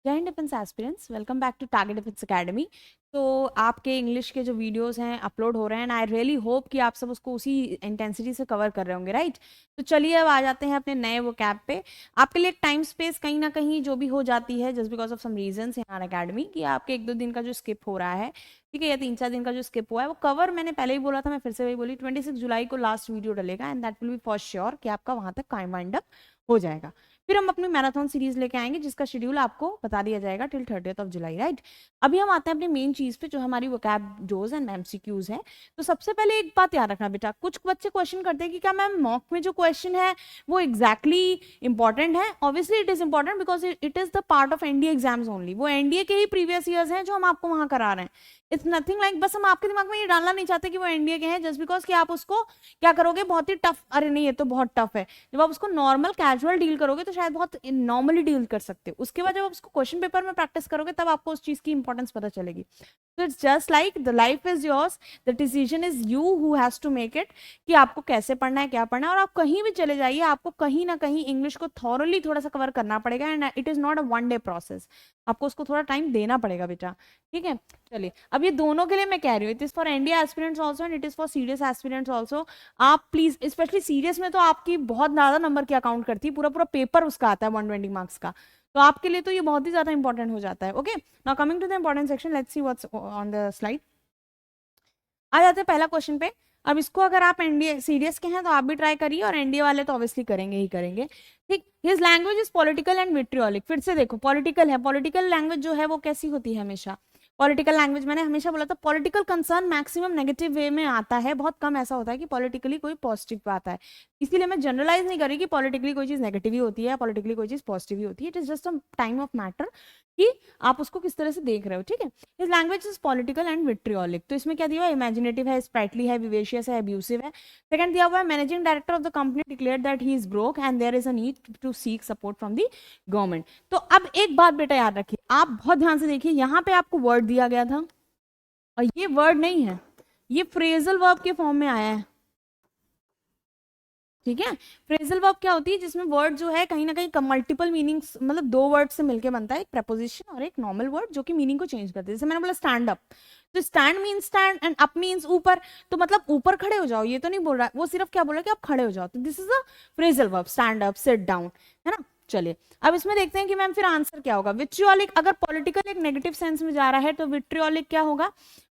जय हिंद defence aspirants, welcome back to Target Defence Academy. तो आपके इंग्लिश के जो वीडियोस हैं अपलोड हो रहे हैं एंड आई रियली होप कि आप सब उसको उसी इंटेंसिटी से कवर कर रहे होंगे, राइट। तो चलिए अब आ जाते हैं अपने नए वो कैब पे। आपके लिए एक टाइम स्पेस कहीं ना कहीं जो भी हो जाती है just because of some reasons in our academy, कि आपके 1-2 दिन का जो स्किप हो रहा है, ठीक है, या 3-4 दिन का जो स्किप हुआ है वो कवर मैंने पहले ही बोला था, मैं फिर से वही बोली, 26 जुलाई को लास्ट वीडियो डलेगा and that will be for sure कि आपका वहां तक वाइंड अप हो जाएगा। फिर हम अपनी मैराथन सीरीज लेके आएंगे जिसका शेड्यूल आपको बता दिया जाएगा टिल 30 जुलाई, राइट। अभी हम आते हैं अपनी मेन चीज पे जो हमारी वोकैब जोज एंड एमसीक्यूज है। तो सबसे पहले एक बात याद रखना बेटा, कुछ बच्चे क्वेश्चन करते हैं कि क्या मैम मॉक में जो क्वेश्चन है वो एग्जैक्टली इंपॉर्टेंट है। Obviously it is important because it is the part of NDA exams only. वो एनडीए के ही प्रीवियस ईयर्स हैं जो हम आपको वहां करा रहे हैं। इट्स नथिंग लाइक, बस हम आपके दिमाग में ये डालना नहीं चाहते कि वो एनडीए के हैं जस्ट बिकॉज कि आप उसको क्या करोगे, बहुत ही टफ, अरे नहीं ये तो बहुत टफ है। जब आप उसको नॉर्मल कैजुअल डील करोगे तो शायद बहुत नॉर्मली डील कर सकते हो। उसके बाद जब आप उसको क्वेश्चन पेपर में प्रैक्टिस करोगे तब आपको उस चीज की इंपॉर्टेंस पता चलेगी। तो it's just like the life is yours, the decision is you who has to make it कि आपको कैसे पढ़ना है, क्या पढ़ना है। और आप कहीं भी चले जाइए, आपको कहीं ना कहीं इंग्लिश को थॉरली थोड़ा सा कवर करना पड़ेगा and it is not a 1 day process. आपको उसको थोड़ा टाइम देना पड़ेगा बेटा, ठीक है। चलिए, अब ये दोनों के लिए मैं कह रही हूँ, it is for NDA aspirants also and it is for serious aspirants also. आप प्लीज, स्पेशली सीरियस में तो आपकी बहुत ज्यादा नंबर की अकाउंट करती है, पूरा पूरा पेपर उसका आता है 120 मार्क्स का। तो आपके लिए तो ये बहुत ही ज्यादा इंपॉर्टेंट हो जाता है। Okay, now coming to the important section, let's see what's on the slide. आ जाते हैं पहला क्वेश्चन पे। अब इसको अगर आप एनडीए सीरियस के हैं तो आप भी ट्राई करिए, और एनडीए वाले तो ऑब्वियसली करेंगे ही करेंगे, ठीक। His language is political and vitriolic. फिर से देखो, पॉलिटिकल है, पॉलिटिकल लैंग्वेज जो है वो कैसी होती है हमेशा। पॉलिटिकल लैंग्वेज मैंने हमेशा बोला था, political concern maximum negative way में आता है, बहुत कम ऐसा होता है कि पॉलिटिकली कोई पॉजिटिव पे आता है। इसीलिए मैं जनरलाइज नहीं करी कि पॉलिटिकली कोई चीज नेगेटिव ही होती है, पॉलिटिकली कोई चीज पॉजिटिव ही होती है। It is just a time of matter कि आप उसको किस तरह से देख रहे हो, ठीक है। His language is political and vitriolic. तो इसमें क्या दिया हुआ है, इमेजिनेटिव है, स्प्राइटली है, विवेशियस है, अब्यूसिव है। सेकंड दिया हुआ है, managing director of the company declared that he is broke and there is a need to seek support from the government. तो अब एक बात बेटा याद रखिए, आप बहुत ध्यान से देखिए, यहाँ पे आपको वर्ड दिया गया था और ये वर्ड नहीं है, ये फ्रेजल वर्ब के फॉर्म में आया है, ठीक है। फ्रेजल वर्ब क्या होती है, जिसमें वर्ड जो है कहीं ना कहीं मल्टीपल मीनिंग्स, मतलब दो वर्ड से मिलके बनता है, एक प्रपोजिशन और एक नॉर्मल वर्ड जो कि मीनिंग को चेंज करते हैं। जैसे मैंने बोला स्टैंड अप, तो stand means stand and up means ऊपर। तो मतलब ऊपर खड़े हो जाओ, ये तो नहीं बोल रहा है वो, सिर्फ क्या बोल रहा है कि आप खड़े हो जाओ। तो this is a phrasal verb, stand up, sit down, है ना। चलिए, अब इसमें देखते हैं कि मैम फिर आंसर क्या होगा। विट्रियोलिक, अगर पॉलिटिकल एक नेगेटिव सेंस में जा रहा है तो विट्रियोलिक क्या होगा,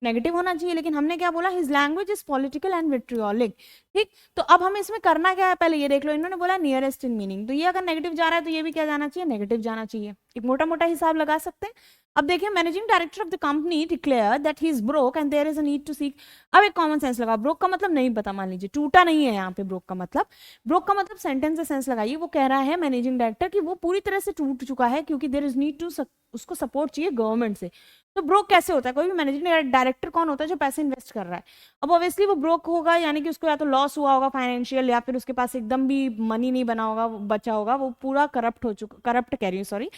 नेगेटिव होना चाहिए। लेकिन हमने क्या बोला, his language is political and vitriolic, ठीक। तो अब हमें इसमें करना क्या है, पहले ये देख लो, इन्होंने बोला नियरेस्ट इन मीनिंग, तो ये अगर नेगेटिव जा रहा है तो ये भी क्या जाना चाहिए, नेगेटिव जाना चाहिए। एक मोटा मोटा हिसाब लगा सकते हैं। अब देखिए, managing director of the company declare that he is broke and there is a need to seek. अब एक कॉमन सेंस लगा, ब्रोक का मतलब नहीं पता, मान लीजिए टूटा नहीं है यहाँ पे, ब्रोक का मतलब, ब्रोक का मतलब सेंटेंस से सेंस लगाइए। वो कह रहा है मैनेजिंग डायरेक्टर कि वो पूरी तरह से टूट चुका है क्योंकि देयर इज नीड टू, उसको सपोर्ट चाहिए गवर्नमेंट से। तो ब्रोक कैसे होता है, कोई भी मैनेजिंग डायरेक्टर कौन होता है, जो पैसे इन्वेस्ट कर रहा है। अब ऑब्वियसली वो ब्रोक होगा, यानी कि उसको या तो लॉस हुआ होगा फाइनेंशियल, या फिर उसके पास एकदम भी मनी नहीं बना होगा, बचा होगा, वो पूरा करप्ट हो चुका, करप्ट कह रही हूँ सॉरी,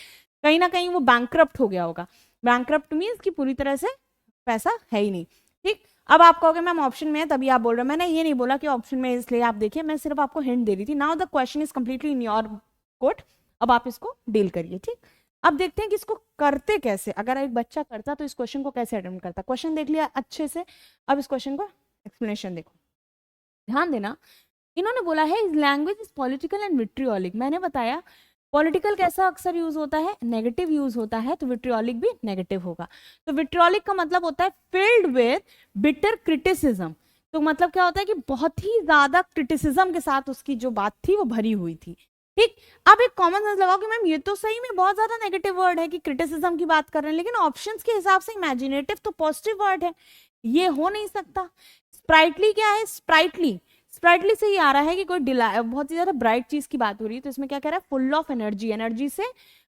कहीं ना कहीं वो बैंकक्रप्ट हो गया होगा। बैंकक्रप्ट मीन्स कि पूरी तरह से पैसा है ही नहीं, ठीक। अब आप कहोगे मैम ऑप्शन में है तभी आप बोल रहे हो, मैंने ये नहीं बोला कि ऑप्शन में, इसलिए आप देखिए मैं सिर्फ आपको हिंट दे रही थी। Now the question is completely in your court, अब आप इसको डील करिए, ठीक। अब देखते हैं कि इसको करते कैसे, अगर एक बच्चा करता तो इस क्वेश्चन को कैसे अटेम्प्ट करता। क्वेश्चन देख लिया अच्छे से, अब इस क्वेश्चन को एक्सप्लेनेशन देखो, ध्यान देना। इन्होंने बोला है language is political and vitriolic. मैंने बताया पॉलिटिकल कैसा अक्सर यूज होता है, नेगेटिव यूज होता है, तो विट्रियोलिक भी नेगेटिव होगा। तो विट्रियोलिक का मतलब होता है फिल्ड विद बिटर क्रिटिसिज्म। तो मतलब क्या होता है कि बहुत ही ज्यादा क्रिटिसिज्म के साथ उसकी जो बात थी वो भरी हुई थी, ठीक। अब एक कॉमन सेंस लगाओ कि मैम ये तो सही में बहुत ज्यादा नेगेटिव वर्ड है कि क्रिटिसिज्म की बात कर रहे हैं, लेकिन ऑप्शंस के हिसाब से इमेजिनेटिव तो पॉजिटिव वर्ड है, ये हो नहीं सकता। स्प्राइटली क्या है, स्प्राइटली, स्प्राइटली से ये आ रहा है कि कोई बहुत ही ज्यादा ब्राइट चीज की बात हो रही है, तो इसमें क्या कह रहा है, फुल ऑफ एनर्जी, एनर्जी से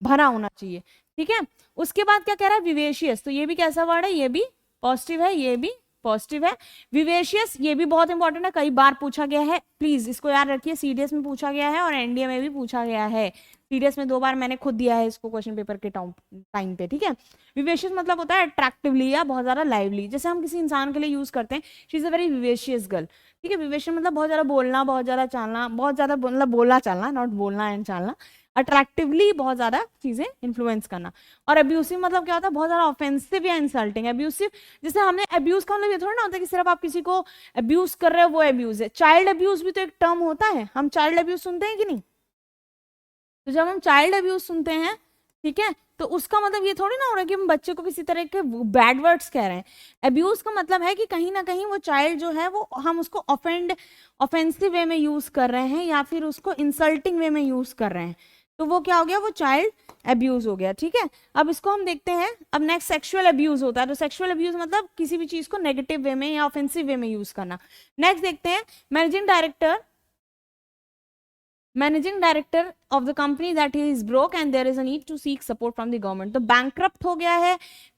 भरा होना चाहिए, ठीक है। उसके बाद क्या कह रहा है, विवेशियस, तो ये भी कैसा वर्ड है, ये भी पॉजिटिव है, ये भी पॉजिटिव है। विवेशियस ये भी बहुत इंपॉर्टेंट है, कई बार पूछा गया है, प्लीज इसको याद रखिए, सीडीएस में पूछा गया है और एनडीए में भी पूछा गया है। सीडीएस में 2 बार मैंने खुद दिया है इसको क्वेश्चन पेपर के टाइम पे, ठीक है। विवेशियस मतलब होता है अट्रैक्टिवली या बहुत ज्यादा लाइवली, जैसे हम किसी इंसान के लिए यूज करते हैं, she is a very vivacious girl, ठीक है। विवेशियस मतलब बहुत ज्यादा बोलना, बहुत ज्यादा चालना, बहुत ज्यादा मतलब बोलना चालना, नॉट बोलना एंड चालना, अट्रैक्टिवली बहुत ज्यादा चीजें इन्फ्लुएंस करना। और अब्यूसिव मतलब क्या होता है, बहुत ज्यादा ऑफेंसिव या इंसल्टिंग। अब्यूसिव जैसे हमने अब्यूज का मतलब ये थोड़ा ना होता है कि सिर्फ आप किसी को अब्यूज कर रहे हो वो अब्यूज है। चाइल्ड अब्यूज भी तो एक टर्म होता है, हम चाइल्ड अब्यूज सुनते हैं कि नहीं? तो जब हम चाइल्ड अब्यूज सुनते हैं, ठीक है, तो उसका मतलब ये थोड़ी ना हो रहा है कि हम बच्चे को किसी तरह के बैड वर्ड्स कह रहे हैं। अब्यूज का मतलब है कि कहीं ना कहीं वो चाइल्ड जो है वो हम उसको ऑफेंसिव वे में यूज कर रहे हैं या फिर उसको इंसल्टिंग वे में यूज कर रहे हैं, तो वो क्या हो गया, वो चाइल्ड अब्यूज हो गया। ठीक है, अब इसको हम देखते हैं। अब नेक्स्ट सेक्सुअल अब्यूज होता है। तो सेक्सुअल अब्यूज मतलब किसी भी चीज को नेगेटिव वे में या ऑफेंसिव वे में यूज करना। नेक्स्ट देखते हैं, managing director of the company that he is broke and there is a need to seek support from the government. तो बैंकरप्ट हो गया है,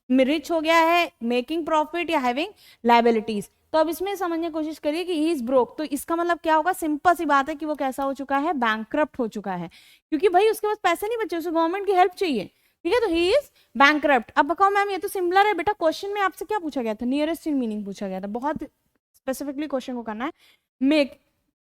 रिच हो गया है, मेकिंग प्रॉफिट या हैविंग लायबिलिटीज। तो अब इसमें समझने की कोशिश करिए कि ही इज ब्रोक, तो इसका मतलब क्या होगा, सिंपल सी बात है कि वो कैसा हो चुका है, बैंकरप्ट हो चुका है, क्योंकि भाई उसके पास पैसे नहीं बचे, उसे गवर्नमेंट की हेल्प चाहिए। ठीक है, तो ही इज बैंकरप्ट। अब बताओ मैम ये तो सिमिलर है बेटा, क्वेश्चन में आपसे क्या पूछा गया था, नियरेस्ट इन मीनिंग पूछा गया था, बहुत स्पेसिफिकली क्वेश्चन को करना है। मेक,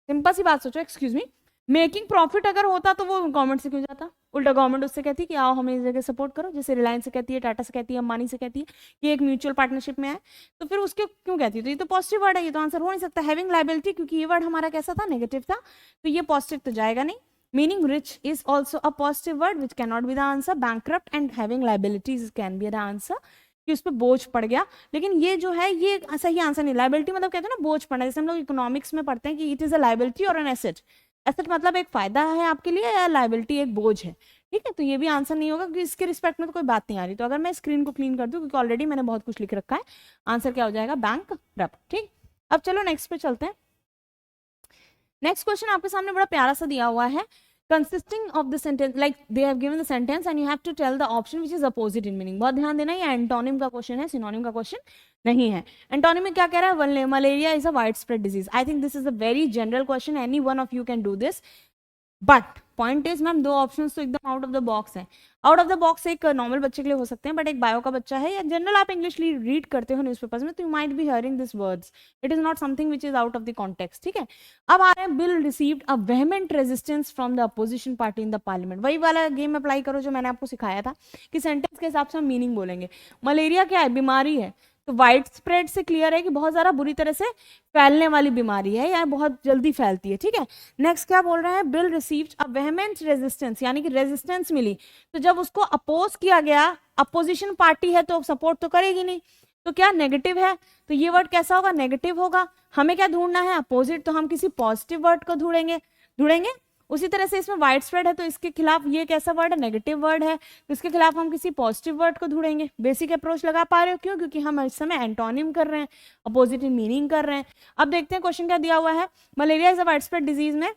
सिंपल सी बात सोचो, एक्सक्यूज मी, मेकिंग प्रॉफिट अगर होता तो वो गवर्नमेंट से क्यों जाता, उल्टा गवर्नमेंट उससे कहती कि आओ हमें इस जगह सपोर्ट करो, जैसे रिलायंस से कहती है, टाटा से कहती है, अंबानी से कहती है कि एक म्यूचुअल पार्टनरशिप में आए, तो फिर उसके क्यों कहती है? तो ये तो पॉजिटिव वर्ड है, ये तो आंसर हो नहीं सकता। हैविंग लायबिलिटी, क्योंकि ये वर्ड हमारा कैसा था, नेगेटिव था, तो ये पॉजिटिव तो जाएगा नहीं। Meaning rich is also a positive word which can not be the answer. Bankrupt and having liabilities can be the answer, कि उस पर बोझ पड़ गया। लेकिन ये जो है ये सही आंसर नहीं। लायबिलिटी मतलब कहते हैं ना बोझ पड़ना, जैसे हम लोग इकोनॉमिक्स में पढ़ते हैं कि इट इज अ लायबिलिटी और एन एसेट। एसेट मतलब एक फायदा है आपके लिए, या लायबिलिटी एक बोझ है। ठीक है, तो ये भी आंसर नहीं होगा क्योंकि इसके रिस्पेक्ट में तो कोई बात नहीं आ रही। तो अगर मैं स्क्रीन को क्लीन कर दूं, क्योंकि ऑलरेडी मैंने बहुत कुछ लिख रखा है, आंसर क्या हो जाएगा, बैंक रप्ट। ठीक, अब चलो नेक्स्ट पे चलते हैं। नेक्स्ट क्वेश्चन आपके सामने बड़ा प्यारा सा दिया हुआ है, consisting of the sentence, like they have given the sentence and you have to tell the option which is opposite in meaning। बहुत ध्यान देना, ये एंटोनिम का क्वेश्चन है, सिनोनिम का क्वेश्चन नहीं है। एंटोनिम में क्या कह रहा है, malaria is a wide spread disease. I think this is a very general question, any one of you can do this, but point is ma'am दो ऑप्शंस तो एकदम आउट ऑफ द बॉक्स है। Out of the box एक normal बच्चे के लिए हो सकते हैं, बट एक बायो का बच्चा है या जनरल आप इंग्लिश रीड करते हो न्यूज़पेपर्स में, तो you might be hearing this words, it is not something which is out of the context. ठीक है, अब आ रहे हैं, bill received a vehement resistance from the opposition party in the parliament. वही वाला गेम अप्लाई करो जो मैंने आपको सिखाया था कि सेंटेंस के हिसाब से हम मीनिंग बोलेंगे। मलेरिया क्या है, बीमारी है, तो वाइड स्प्रेड से क्लियर है कि बहुत ज्यादा बुरी तरह से फैलने वाली बीमारी है या बहुत जल्दी फैलती है। ठीक है, नेक्स्ट क्या बोल रहे हैं, bill received a vehement resistance, यानी कि रेजिस्टेंस मिली, तो जब उसको अपोज किया गया, अपोजिशन पार्टी है तो सपोर्ट तो करेगी नहीं, तो क्या नेगेटिव है, तो ये वर्ड कैसा होगा, नेगेटिव होगा। हमें क्या ढूंढना है, अपोजिट, तो हम किसी पॉजिटिव वर्ड को ढूंढेंगे। उसी तरह से इसमें वाइड स्प्रेड है, तो इसके खिलाफ ये कैसा वर्ड है, नेगेटिव वर्ड है, तो इसके खिलाफ हम किसी पॉजिटिव वर्ड को ढूंढेंगे। बेसिक अप्रोच लगा पा रहे हो, क्यों, क्योंकि हम इस समय एंटोनिम कर रहे हैं, अपोजिट इन मीनिंग कर रहे हैं। अब देखते हैं क्वेश्चन क्या दिया हुआ है, malaria is a wide spread disease में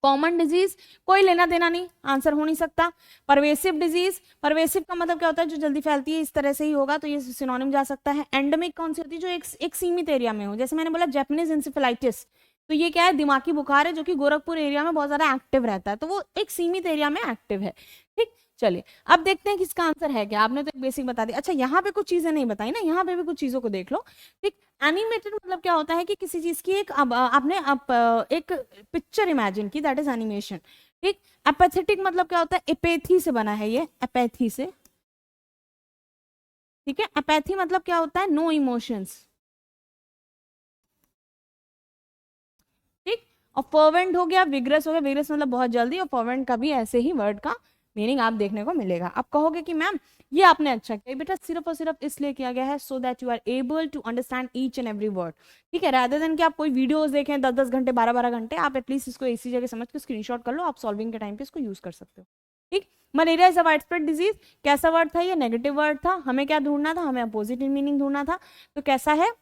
कॉमन डिजीज, कोई लेना देना नहीं, आंसर हो नहीं सकता। परवेसिव डिजीज, परवेसिव का मतलब क्या होता है, जो जल्दी फैलती है, इस तरह से ही होगा, तो ये सिनोनिम जा सकता है। एंडेमिक कौन सी होती है, जो एक सीमित एरिया में हो, जैसे मैंने बोला जैपनीज इंसेफेलाइटिस, तो ये क्या है, दिमागी बुखार है जो कि गोरखपुर एरिया में बहुत ज्यादा एक्टिव रहता है, तो वो एक सीमित एरिया में एक्टिव है। ठीक, चलिए अब देखते हैं किसका आंसर है क्या। आपने तो एक बेसिक बता दिया। अच्छा, यहाँ पे कुछ चीजें नहीं बताई ना, यहाँ पे भी कुछ चीजों को देख लो। ठीक, एनिमेटेड मतलब क्या होता है कि किसी चीज की एक आपने एक पिक्चर इमेजिन की, दैट इज एनिमेशन। ठीक, एपैथेटिक मतलब क्या होता है, एपैथी से बना है ये, एपैथी से। ठीक है, एपैथी मतलब क्या होता है, नो इमोशंस। ठीक, और फर्वेंट हो गया, विग्रस हो गया, विग्रस मतलब बहुत जल्दी, और फर्वेंट का भी ऐसे ही वर्ड का मीनिंग आप देखने को मिलेगा। आप कहोगे कि मैम ये आपने अच्छा किया, बेटा सिर्फ और सिर्फ इसलिए किया गया है so that you are able to understand each and every word. ठीक है, रादर देन कि आप कोई वीडियोस देखें 10-10 घंटे 12-12 घंटे, आप एटलीस्ट इसको इसी जगह समझ के स्क्रीनशॉट कर लो, आप सॉल्विंग के टाइम पे इसको यूज कर सकते हो। ठीक, malaria is a wide spread disease, कैसा वर्ड था ये, नेगेटिव वर्ड था। हमें क्या ढूंढना था, हमें अपोजिट इन मीनिंग ढूंढना था, तो कैसा है,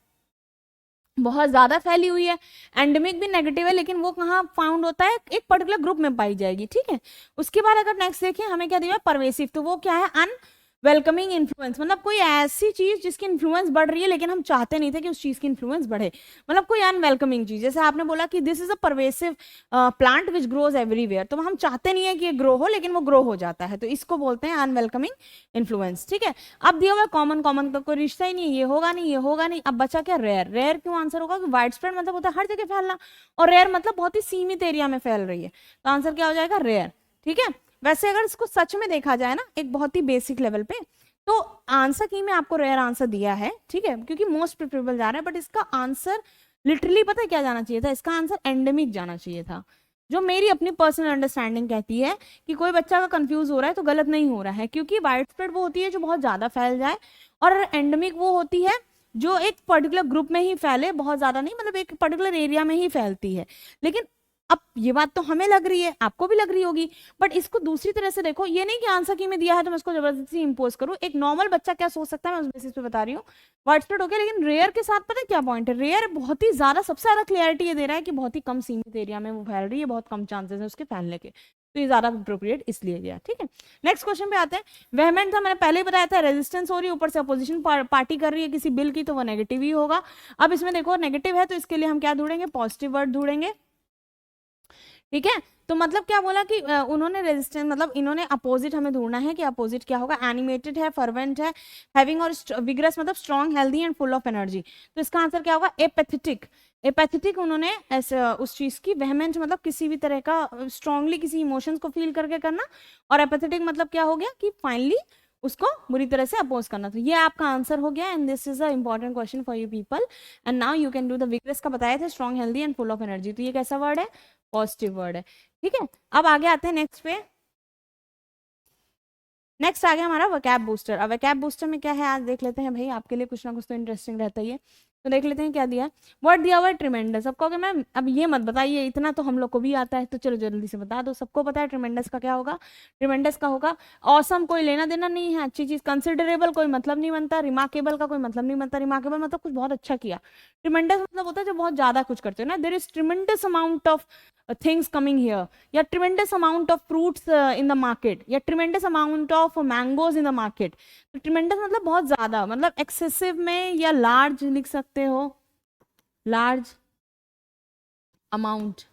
बहुत ज्यादा फैली हुई है। एंडेमिक भी नेगेटिव है, लेकिन वो कहाँ फाउंड होता है, एक पर्टिकुलर ग्रुप में पाई जाएगी। ठीक है, उसके बाद अगर नेक्स्ट देखें, हमें क्या दिया, परवेसिव, तो वो क्या है, वेलकमिंग इन्फ्लुएंस, मतलब कोई ऐसी चीज जिसकी इन्फ्लुएंस बढ़ रही है लेकिन हम चाहते नहीं थे कि उस चीज की इन्फ्लुएंस बढ़े, मतलब कोई अनवेलकमिंग चीज। जैसे आपने बोला कि this is a pervasive plant which grows everywhere, तो हम चाहते नहीं है कि ये ग्रो हो लेकिन वो ग्रो हो जाता है, तो इसको बोलते हैं अनवेलकमिंग इन्फ्लुएंस। ठीक है, अब दिया हुआ कॉमन, कॉमन का कोई रिश्ता ही नहीं है, ये होगा नहीं, ये होगा नहीं। अब बचा क्या, रेयर। रेयर क्यों आंसर होगा, कि वाइड स्प्रेड मतलब होता है हर जगह फैलना, और रेयर मतलब बहुत ही सीमित एरिया में फैल रही है, तो आंसर क्या हो जाएगा, रेयर। ठीक है। वैसे अगर इसको सच में देखा जाए ना एक बहुत ही बेसिक लेवल पे, तो आंसर की में आपको रेयर आंसर दिया है, ठीक है, क्योंकि मोस्ट प्रेफरेबल जा रहा है, बट इसका आंसर लिटरली पता है क्या जाना चाहिए था, इसका आंसर एंडेमिक जाना चाहिए था। जो मेरी अपनी पर्सनल अंडरस्टैंडिंग कहती है कि कोई बच्चा अगर कंफ्यूज हो रहा है तो गलत नहीं हो रहा है, क्योंकि वाइड स्प्रेड वो होती है जो बहुत ज्यादा फैल जाए, और एंडेमिक वो होती है जो एक पर्टिकुलर ग्रुप में ही फैले, बहुत ज्यादा नहीं, मतलब एक पर्टिकुलर एरिया में ही फैलती है। लेकिन अब ये बात तो हमें लग रही है, आपको भी लग रही होगी, बट इसको दूसरी तरह से देखो, ये नहीं कि आंसर की में दिया है तो मैं इसको जबरदस्ती इंपोज करूं। एक नॉर्मल बच्चा क्या सोच सकता है मैं उस बेसिस पे बता रही हूँ, वाइड स्प्रेड हो गया। लेकिन रेयर के साथ पता है क्या पॉइंट है, रेयर बहुत ही ज्यादा, सबसे ज्यादा क्लियरिटी ये दे रहा है कि बहुत ही कम सीमित एरिया में वो फैल रही है, बहुत कम चांसेस है उसके फैलने के, तो ये ज्यादा अप्रोप्रिएट इसलिए गया। ठीक है, नेक्स्ट क्वेश्चन पे आते हैं। वेहमेंट था, मैंने पहले ही बताया था, रेजिस्टेंस हो रही है, ऊपर से अपोजिशन पार्टी कर रही है किसी बिल की, तो वो नेगेटिव ही होगा। अब इसमें देखो नेगेटिव है तो इसके लिए हम क्या ढूंढेंगे, पॉजिटिव वर्ड ढूंढेंगे। ठीक है, तो मतलब क्या बोला कि उन्होंने रेजिस्टेंस, मतलब इन्होंने अपोजिट हमें ढूंढना है कि अपोजिट क्या होगा, एनिमेटेड है, फर्वेंट है, हैविंग और विग्रस मतलब strong, healthy and full of energy, तो इसका आंसर क्या होगा, एपैथेटिक। एपैथेटिक उन्होंने ऐसे उस चीज की, वेहमेंट मतलब किसी भी तरह का स्ट्रांगली किसी इमोशंस को फील करके करना, और एपैथेटिक मतलब क्या हो गया कि फाइनली उसको बुरी तरह से अपोज करना। तो ये आपका आंसर हो गया, and this is a important question for you people, and now you can do the vigorous का बताया था, strong, healthy and full of energy, तो ये कैसा वर्ड है, पॉजिटिव वर्ड है। ठीक है, अब आगे आते हैं नेक्स्ट पे। नेक्स्ट आ गया हमारा वकैब बूस्टर। अब वकैब बूस्टर में क्या है आज देख लेते हैं भाई, आपके लिए कुछ ना कुछ तो इंटरेस्टिंग रहता ही है, तो देख लेते हैं क्या दिया है। वर्ड दिया हुआ है ट्रिमेंडस। अब कहोगे मैम अब ये मत बताइए, इतना तो हम लोग को भी आता है, तो चलो जल्दी से बता दो, सबको पता है ट्रिमेंडस का क्या होगा, ट्रिमेंडस का होगा ऑसम, कोई लेना देना नहीं है, अच्छी चीज, कंसिडरेबल कोई मतलब नहीं बनता, रिमार्केबल का कोई मतलब नहीं बनता, रिमार्केबल मतलब कुछ बहुत अच्छा किया, ट्रिमेंडस मतलब होता है जो बहुत ज्यादा कुछ करते हो ना, there is tremendous amount of things coming here, या tremendous amount of fruits in the market, या tremendous amount of mangoes in the market। तो tremendous मतलब बहुत ज्यादा, मतलब excessive में, या large लिख सकते हो, large amount।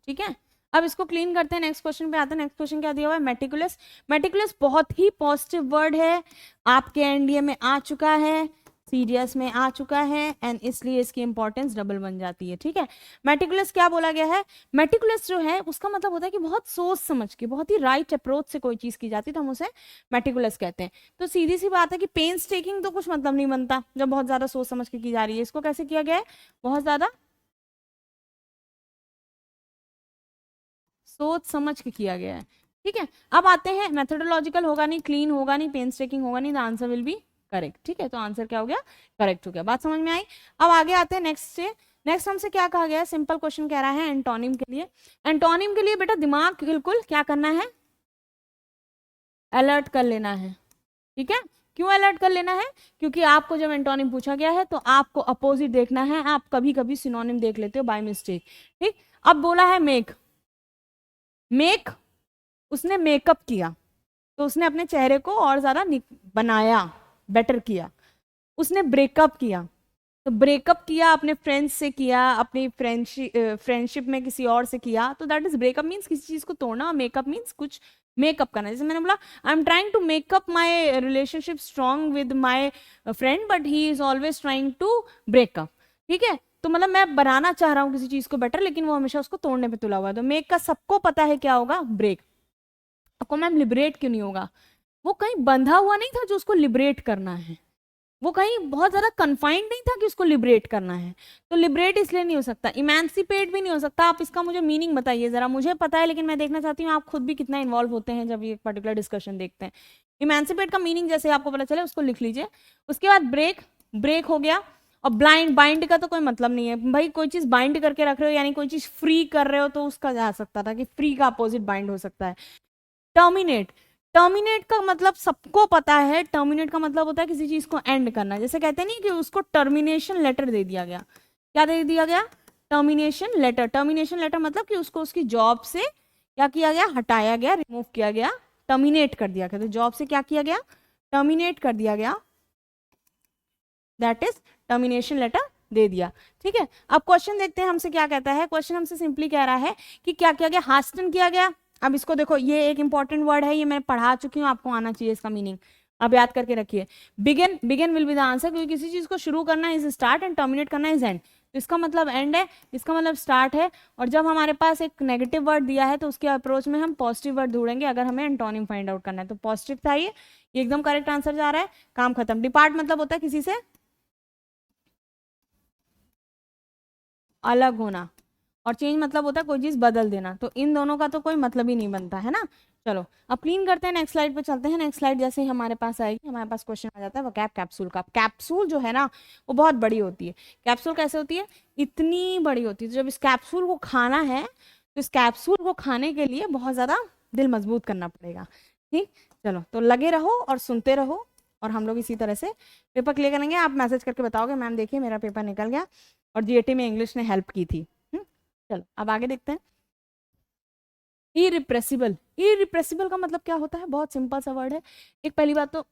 ठीक है, अब इसको क्लीन करते हैं, नेक्स्ट क्वेश्चन पे आते हैं। नेक्स्ट क्वेश्चन क्या दिया हुआ है, मेटिकुलस। मेटिकुलस बहुत ही पॉजिटिव वर्ड है, आपके एनडीए में आ चुका है, सीरियस में आ चुका है, एंड इसलिए इसकी इंपॉर्टेंस डबल बन जाती है। ठीक है, मेटिकुलस क्या बोला गया है, मेटिकुलस जो है उसका मतलब होता है कि बहुत सोच समझ के, बहुत ही राइट अप्रोच से कोई चीज की जाती है, तो हम उसे मेटिकुलस कहते हैं। तो सीधी सी बात है कि पेन्स टेकिंग तो कुछ मतलब नहीं बनता जब बहुत ज्यादा सोच समझ के की जा रही है, इसको कैसे किया गया है, बहुत ज्यादा सोच समझ के किया गया है। ठीक है, अब आते हैं, मेथोडोलॉजिकल होगा नहीं, क्लीन होगा नहीं, पेन्सटेकिंग होगा नहीं, the answer will be correct. ठीक है, तो आंसर क्या हो गया, करेक्ट हो गया, बात समझ में आई। अब आगे आते हैं नेक्स्ट से। नेक्स्ट हमसे क्या कहा गया है, सिंपल क्वेश्चन कह रहा है एंटोनिम के लिए। एंटोनिम के लिए बेटा दिमाग बिल्कुल क्या करना है, अलर्ट कर लेना है। ठीक है, क्यों अलर्ट कर लेना है, क्योंकि आपको जब एंटोनिम पूछा गया है तो आपको अपोजिट देखना है, आप कभी कभी सिनोनिम देख लेते हो बाय मिस्टेक। ठीक, अब बोला है मेक, मेक उसने मेकअप किया, तो उसने अपने चेहरे को और ज्यादा बनाया, बेटर किया। उसने ब्रेकअप किया, तो ब्रेकअप किया अपने फ्रेंड्स से किया, अपनी फ्रेंडशिप में किसी और से किया, तो दैट इज ब्रेकअप, मीन्स किसी चीज को तोड़ना, मेकअप मीन्स कुछ मेकअप करना। जैसे मैंने बोला I am trying to make up my relationship strong with my friend but he is always trying to break up. ठीक है, तो मतलब मैं बनाना चाह रहा हूँ किसी चीज को बेटर, लेकिन वो हमेशा उसको तोड़ने पे तुला हुआ है। तो मेक का सबको पता है क्या होगा, ब्रेक। आपको मैम लिबरेट क्यों नहीं होगा, वो कहीं बंधा हुआ नहीं था जो उसको लिबरेट करना है, वो कहीं बहुत ज्यादा कन्फाइंड नहीं था कि उसको लिबरेट करना है, तो लिबरेट इसलिए नहीं हो सकता, इमेंसिपेट भी नहीं हो सकता। आप इसका मुझे मीनिंग बताइए जरा, मुझे पता है लेकिन मैं देखना चाहती हूँ आप खुद भी कितना इन्वॉल्व होते हैं जब ये पर्टिकुलर डिस्कशन देखते हैं। इमेंसिपेट का मीनिंग जैसे आपको पता चले उसको लिख लीजिए। उसके बाद ब्रेक, ब्रेक हो गया। और ब्लाइंड, बाइंड का तो कोई मतलब नहीं है भाई, कोई चीज बाइंड करके रख रहे हो यानी कोई चीज फ्री कर रहे हो, तो उसका जा सकता था कि फ्री का अपोजिट बाइंड हो सकता है। टर्मिनेट, टर्मिनेट का मतलब सबको पता है, टर्मिनेट का मतलब होता है किसी चीज को एंड करना। जैसे कहते नहीं कि उसको टर्मिनेशन लेटर दे दिया गया, क्या दे दिया गया, टर्मिनेशन लेटर। टर्मिनेशन लेटर मतलब कि उसको उसकी जॉब से क्या किया गया, हटाया गया, रिमूव किया गया, टर्मिनेट कर दिया गया। तो जॉब से क्या किया गया, टर्मिनेट कर दिया गया, दैट इज टर्मिनेशन लेटर दे दिया। ठीक है, अब क्वेश्चन देखते हैं हमसे क्या कहता है। क्वेश्चन हमसे सिंपली कह रहा है कि क्या किया गया, हास्टन किया गया। अब इसको देखो, ये एक इंपॉर्टेंट वर्ड है, ये मैं पढ़ा चुकी हूँ, आपको आना चाहिए इसका मीनिंग, अब याद करके रखिए। Begin, begin will be the answer, क्योंकि किसी चीज को शुरू करना इज स्टार्ट एंड टर्मिनेट करना इज एंड। तो इसका मतलब एंड है, इसका मतलब स्टार्ट है। और जब हमारे पास एक नेगेटिव वर्ड दिया है तो उसके अप्रोच में हम पॉजिटिव वर्ड ढूंढेंगे अगर हमें एंटोनिम फाइंड आउट करना है। तो पॉजिटिव था ये एकदम करेक्ट आंसर जा रहा है। काम खत्म। डिपार्ट मतलब होता है किसी से अलग होना, और चेंज मतलब होता है कोई चीज बदल देना। तो इन दोनों का तो कोई मतलब ही नहीं बनता है ना। चलो अब क्लीन करते हैं, नेक्स्ट स्लाइड पे चलते हैं। नेक्स्ट स्लाइड जैसे ही हमारे पास आएगी हमारे पास क्वेश्चन आ जाता है वो कैप्सूल का। कैप्सूल जो है ना वो बहुत बड़ी होती है। कैप्सूल कैसे होती है, इतनी बड़ी होती है। तो जब इस कैप्सूल को खाना है तो इस कैप्सूल को खाने के लिए बहुत ज्यादा दिल मजबूत करना पड़ेगा। ठीक, चलो तो लगे रहो और सुनते रहो, और हम लोग इसी तरह से पेपर क्लियर करेंगे। आप मैसेज करके बताओगे मैम देखिए मेरा पेपर निकल गया, और जीएटी में इंग्लिश ने हेल्प की थी। चलो अब आगे देखते हैं। इरिप्रेसिबल, इरिप्रेसिबल का मतलब क्या होता है, बहुत सिंपल सा वर्ड है। एक पहली बात तो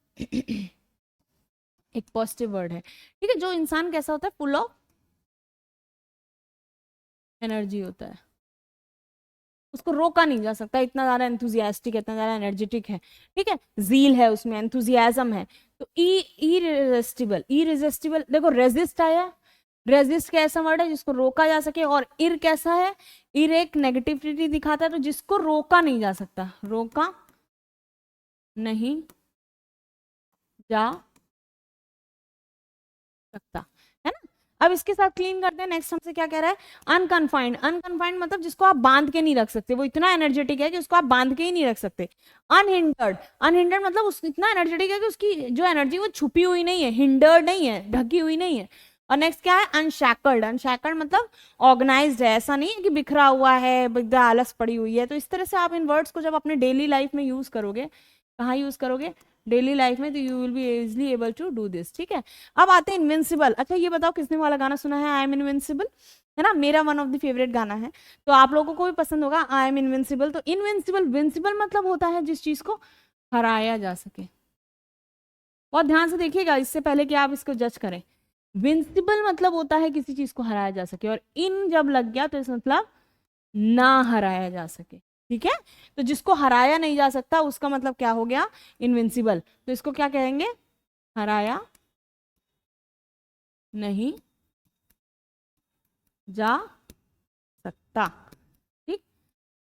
एक पॉजिटिव वर्ड है, ठीक है। जो इंसान कैसा होता है, फुल ऑफ एनर्जी होता है, उसको रोका नहीं जा सकता, इतना ज्यादा एंथुजियास्टिक है, इतना ज्यादा एनर्जेटिक है, ठीक है। जील है उसमें, एंथुजियाज्म है। तो इरेजिस्टिबल, इरेजिस्टिबल देखो रेजिस्ट आया, रेजिस्ट कैसा वर्ड है जिसको रोका जा सके, और इर कैसा है, इर एक नेगेटिविटी दिखाता है, तो जिसको रोका नहीं जा सकता, रोका नहीं जा सकता, है ना। अब इसके साथ क्लीन करते हैं। नेक्स्ट हमसे क्या कह रहा है, अनकन्फाइंड। अनकन्फाइंड मतलब जिसको आप बांध के नहीं रख सकते, वो इतना एनर्जेटिक है कि उसको आप बांध के ही नहीं रख सकते। अनहिंडर्ड, अनहिंडर्ड मतलब उस इतना एनर्जेटिक है कि उसकी जो एनर्जी वो छुपी हुई नहीं है, हिंडर्ड नहीं है, ढकी हुई नहीं है। और नेक्स्ट क्या है, अनशैकल्ड। अनशैकल्ड मतलब ऑर्गेनाइज्ड है, ऐसा नहीं है कि बिखरा हुआ है, एकदम आलस पड़ी हुई है। तो इस तरह से आप इन वर्ड्स को जब अपने डेली लाइफ में यूज करोगे, कहाँ यूज करोगे, डेली लाइफ में, तो you will be easily able to do this, ठीक है। अब आते हैं इनविंसिबल। अच्छा ये बताओ किसने वाला गाना सुना है, आई एम इनविंसिबल, है ना, मेरा वन ऑफ द फेवरेट गाना है, तो आप लोगों को भी पसंद होगा आई एम इनविंसिबल। तो इनविंसिबल, विंसिबल मतलब होता है जिस चीज को हराया जा सके। बहुत ध्यान से देखिएगा इससे पहले कि आप इसको जज करें। विंसिबल मतलब होता है किसी चीज को हराया जा सके, और इन जब लग गया तो इस मतलब ना हराया जा सके, ठीक है। तो जिसको हराया नहीं जा सकता उसका मतलब क्या हो गया, इनविंसिबल। तो इसको क्या कहेंगे, हराया नहीं जा सकता, ठीक।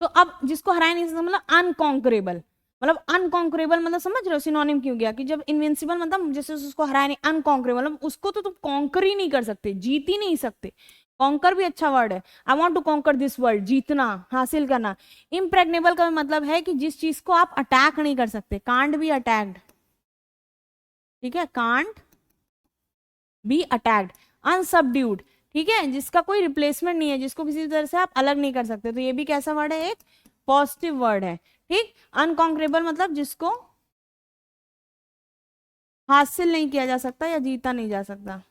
तो अब जिसको हराया नहीं सकता मतलब अनकॉन्करेबल, मतलब अनकॉन्करेबल मतलब समझ रहे हो सिनोनिम क्यों गया, कि जब इनविंसिबल मतलब जैसे उसको हराया नहीं, अनकॉन्करेबल मतलब उसको तो तुम कॉन्कर ही नहीं कर सकते, जीत ही नहीं सकते। कॉन्कर भी अच्छा वर्ड है, I want to conquer this world, जीतना, हासिल करना। इम्प्रेग्नेबल का मतलब है कि जिस चीज को आप अटैक नहीं कर सकते, कांट बी अटैक्ड, ठीक है, कांट बी अटैक्ड। अनसबड्यूड, ठीक है, जिसका कोई रिप्लेसमेंट नहीं है, जिसको किसी तरह से आप अलग नहीं कर सकते। तो ये भी कैसा वर्ड है, एक पॉजिटिव वर्ड है, ठीक। अनकॉन्करेबल मतलब जिसको हासिल नहीं किया जा सकता या जीता नहीं जा सकता,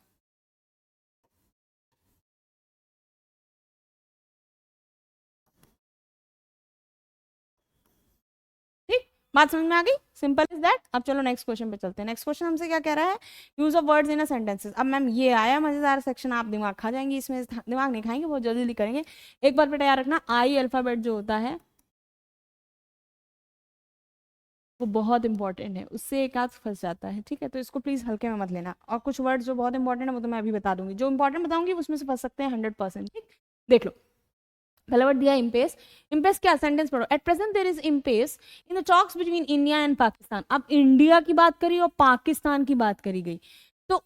ठीक। बात समझ में आ गई, सिंपल इज दैट। अब चलो नेक्स्ट क्वेश्चन पे चलते हैं। नेक्स्ट क्वेश्चन हमसे क्या कह रहा है, use of words in a sentences. अब मैम ये आया मजेदार सेक्शन, आप दिमाग खा जाएंगे इसमें, दिमाग नहीं खाएंगे, बहुत जल्दी जल्दी करेंगे। एक बार पे तैयार रखना, आई अल्फाबेट जो होता है वो बहुत इंपॉर्टेंट है, उससे एक आध फंस जाता है, ठीक है। तो इसको प्लीज हल्के में मत लेना, और कुछ वर्ड्स जो बहुत इंपॉर्टेंट है वो तो मैं अभी बता दूंगी, जो इंपॉर्टेंट बताऊंगी उसमें से फंस सकते हैं 100%, ठीक। देख लो पहला वर्ड दिया इम्पेस। इम्पेस क्या, सेंटेंस पढ़ो। At present there is impasse in the talks between India and Pakistan. अब इंडिया की बात करी और पाकिस्तान की बात करी गई, तो